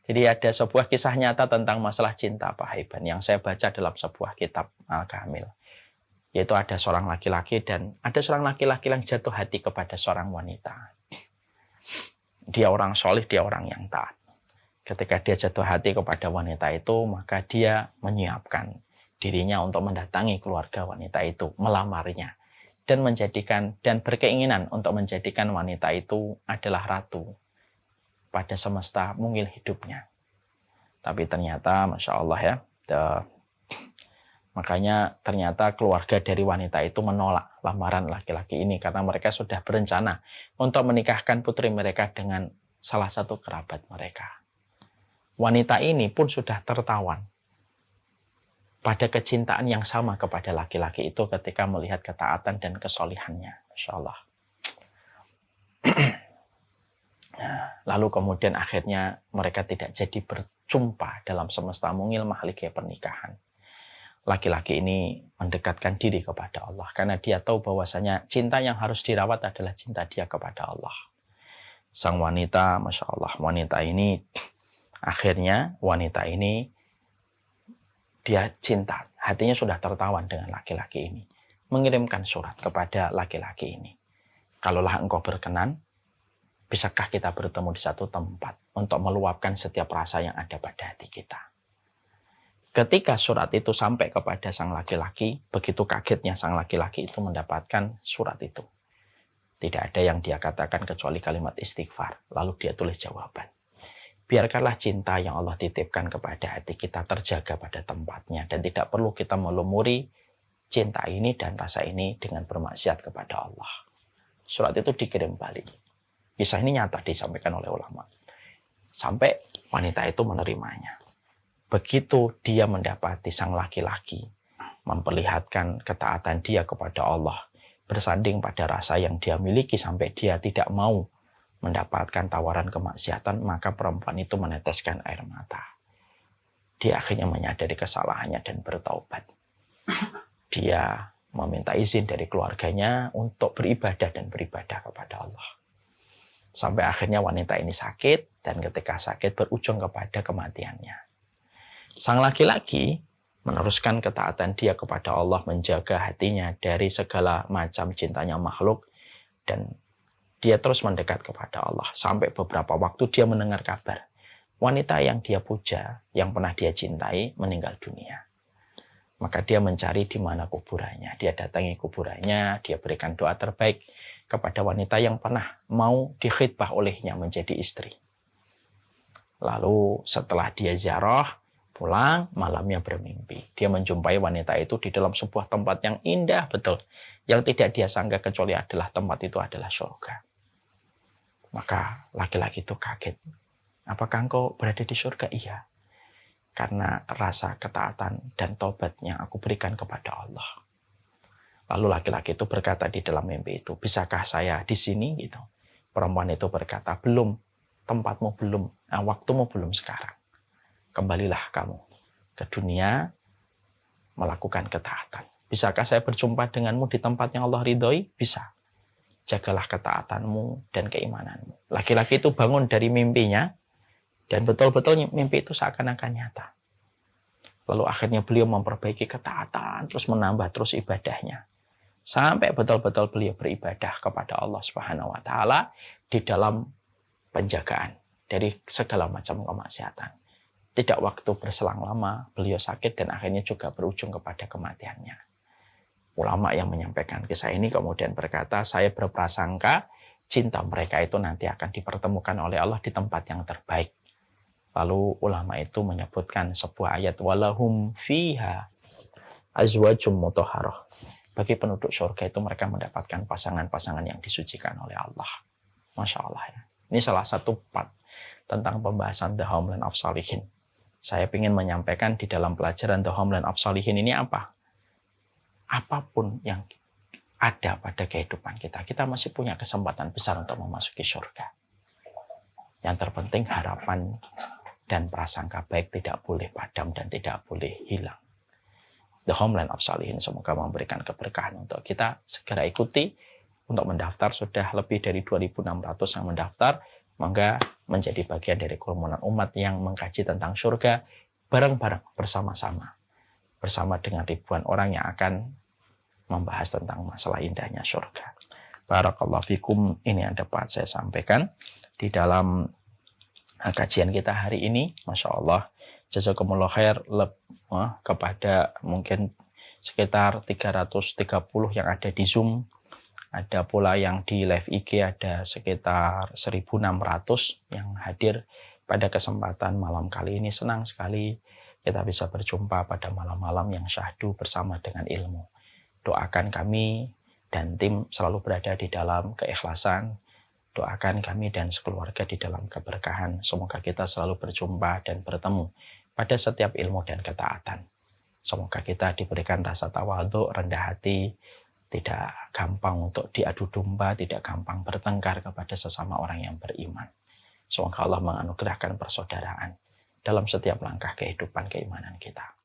Jadi ada sebuah kisah nyata tentang masalah cinta Pak Haiban yang saya baca dalam sebuah kitab Al-Kamil. Yaitu ada seorang laki-laki dan ada seorang laki-laki yang jatuh hati kepada seorang wanita. Dia orang solih, dia orang yang taat. Ketika dia jatuh hati kepada wanita itu, maka dia menyiapkan dirinya untuk mendatangi keluarga wanita itu, melamarnya. dan berkeinginan untuk menjadikan wanita itu adalah ratu pada semesta mungil hidupnya. Tapi ternyata, Masya Allah ya, makanya ternyata keluarga dari wanita itu menolak lamaran laki-laki ini karena mereka sudah berencana untuk menikahkan putri mereka dengan salah satu kerabat mereka. Wanita ini pun sudah tertawan pada kecintaan yang sama kepada laki-laki itu ketika melihat ketaatan dan kesolihannya. Masya Allah. Lalu kemudian akhirnya mereka tidak jadi berjumpa dalam semesta mungil mahligai pernikahan. Laki-laki ini mendekatkan diri kepada Allah karena dia tahu bahwasanya cinta yang harus dirawat adalah cinta dia kepada Allah. Sang wanita, Masya Allah, wanita ini dia cinta, hatinya sudah tertawan dengan laki-laki ini, mengirimkan surat kepada laki-laki ini. Kalaulah engkau berkenan, bisakah kita bertemu di satu tempat untuk meluapkan setiap rasa yang ada pada hati kita. Ketika surat itu sampai kepada sang laki-laki, begitu kagetnya sang laki-laki itu mendapatkan surat itu. Tidak ada yang dia katakan kecuali kalimat istighfar. Lalu dia tulis jawaban. Biarkanlah cinta yang Allah titipkan kepada hati kita terjaga pada tempatnya. Dan tidak perlu kita melumuri cinta ini dan rasa ini dengan bermaksiat kepada Allah. Surat itu dikirim balik. Kisah ini nyata disampaikan oleh ulama. Sampai wanita itu menerimanya. Begitu dia mendapati sang laki-laki memperlihatkan ketaatan dia kepada Allah, bersanding pada rasa yang dia miliki sampai dia tidak mau mendapatkan tawaran kemaksiatan, maka perempuan itu meneteskan air mata. Dia akhirnya menyadari kesalahannya dan bertaubat. Dia meminta izin dari keluarganya untuk beribadah kepada Allah. Sampai akhirnya wanita ini sakit, dan ketika sakit berujung kepada kematiannya. Sang laki-laki meneruskan ketaatan dia kepada Allah, menjaga hatinya dari segala macam cintanya makhluk, dan dia terus mendekat kepada Allah. Sampai beberapa waktu dia mendengar kabar wanita yang dia puja, yang pernah dia cintai, meninggal dunia. Maka dia mencari di mana kuburannya. Dia datangi kuburannya, dia berikan doa terbaik kepada wanita yang pernah mau dikhidbah olehnya menjadi istri. Lalu setelah dia ziarah, pulang, malamnya bermimpi. Dia menjumpai wanita itu di dalam sebuah tempat yang indah betul. Yang tidak dia sangka kecuali adalah tempat itu adalah surga. Maka laki-laki itu kaget. Apakah engkau berada di surga? Iya. Karena rasa ketaatan dan tobat yang aku berikan kepada Allah. Lalu laki-laki itu berkata di dalam mimpi itu, bisakah saya di sini? Gitu. Perempuan itu berkata, belum. Tempatmu belum. Waktumu belum sekarang. Kembalilah kamu ke dunia melakukan ketaatan. Bisakah saya berjumpa denganmu di tempat yang Allah ridhoi? Bisa. Jagalah ketaatanmu dan keimananmu. Laki-laki itu bangun dari mimpinya, dan betul-betul mimpi itu seakan-akan nyata. Lalu akhirnya beliau memperbaiki ketaatan, terus menambah terus ibadahnya. Sampai betul-betul beliau beribadah kepada Allah Subhanahu wa Ta'ala di dalam penjagaan dari segala macam kemaksiatan. Tidak waktu berselang lama, beliau sakit dan akhirnya juga berujung kepada kematiannya. Ulama yang menyampaikan kisah ini kemudian berkata, saya berprasangka cinta mereka itu nanti akan dipertemukan oleh Allah di tempat yang terbaik. Lalu ulama itu menyebutkan sebuah ayat, walahum fiha azwajum mutahharah. Bagi penduduk surga itu mereka mendapatkan pasangan-pasangan yang disucikan oleh Allah. Masya Allah ya. Ini salah satu part tentang pembahasan The Homeland of Salihin. Saya ingin menyampaikan di dalam pelajaran The Homeland of Salihin ini apa? Apapun yang ada pada kehidupan kita, kita masih punya kesempatan besar untuk memasuki surga. Yang terpenting harapan dan prasangka baik tidak boleh padam dan tidak boleh hilang. The Homeland of Salihin semoga memberikan keberkahan untuk kita. Segera ikuti untuk mendaftar. Sudah lebih dari 2.600 yang mendaftar. Maka menjadi bagian dari kerumunan umat yang mengkaji tentang surga bareng-bareng bersama-sama. Bersama dengan ribuan orang yang akan membahas tentang masalah indahnya surga. Barakallahu fikum, ini yang dapat saya sampaikan di dalam kajian kita hari ini. Masya Allah, jazakumullah khair kepada mungkin sekitar 330 yang ada di Zoom. Ada pula yang di live IG ada sekitar 1.600 yang hadir pada kesempatan malam kali ini. Senang sekali kita bisa berjumpa pada malam-malam yang syahdu bersama dengan ilmu. Doakan kami dan tim selalu berada di dalam keikhlasan. Doakan kami dan sekeluarga di dalam keberkahan. Semoga kita selalu berjumpa dan bertemu pada setiap ilmu dan ketaatan. Semoga kita diberikan rasa tawadhu, rendah hati, tidak gampang untuk diadu domba, tidak gampang bertengkar kepada sesama orang yang beriman. Semoga Allah menganugerahkan persaudaraan dalam setiap langkah kehidupan keimanan kita.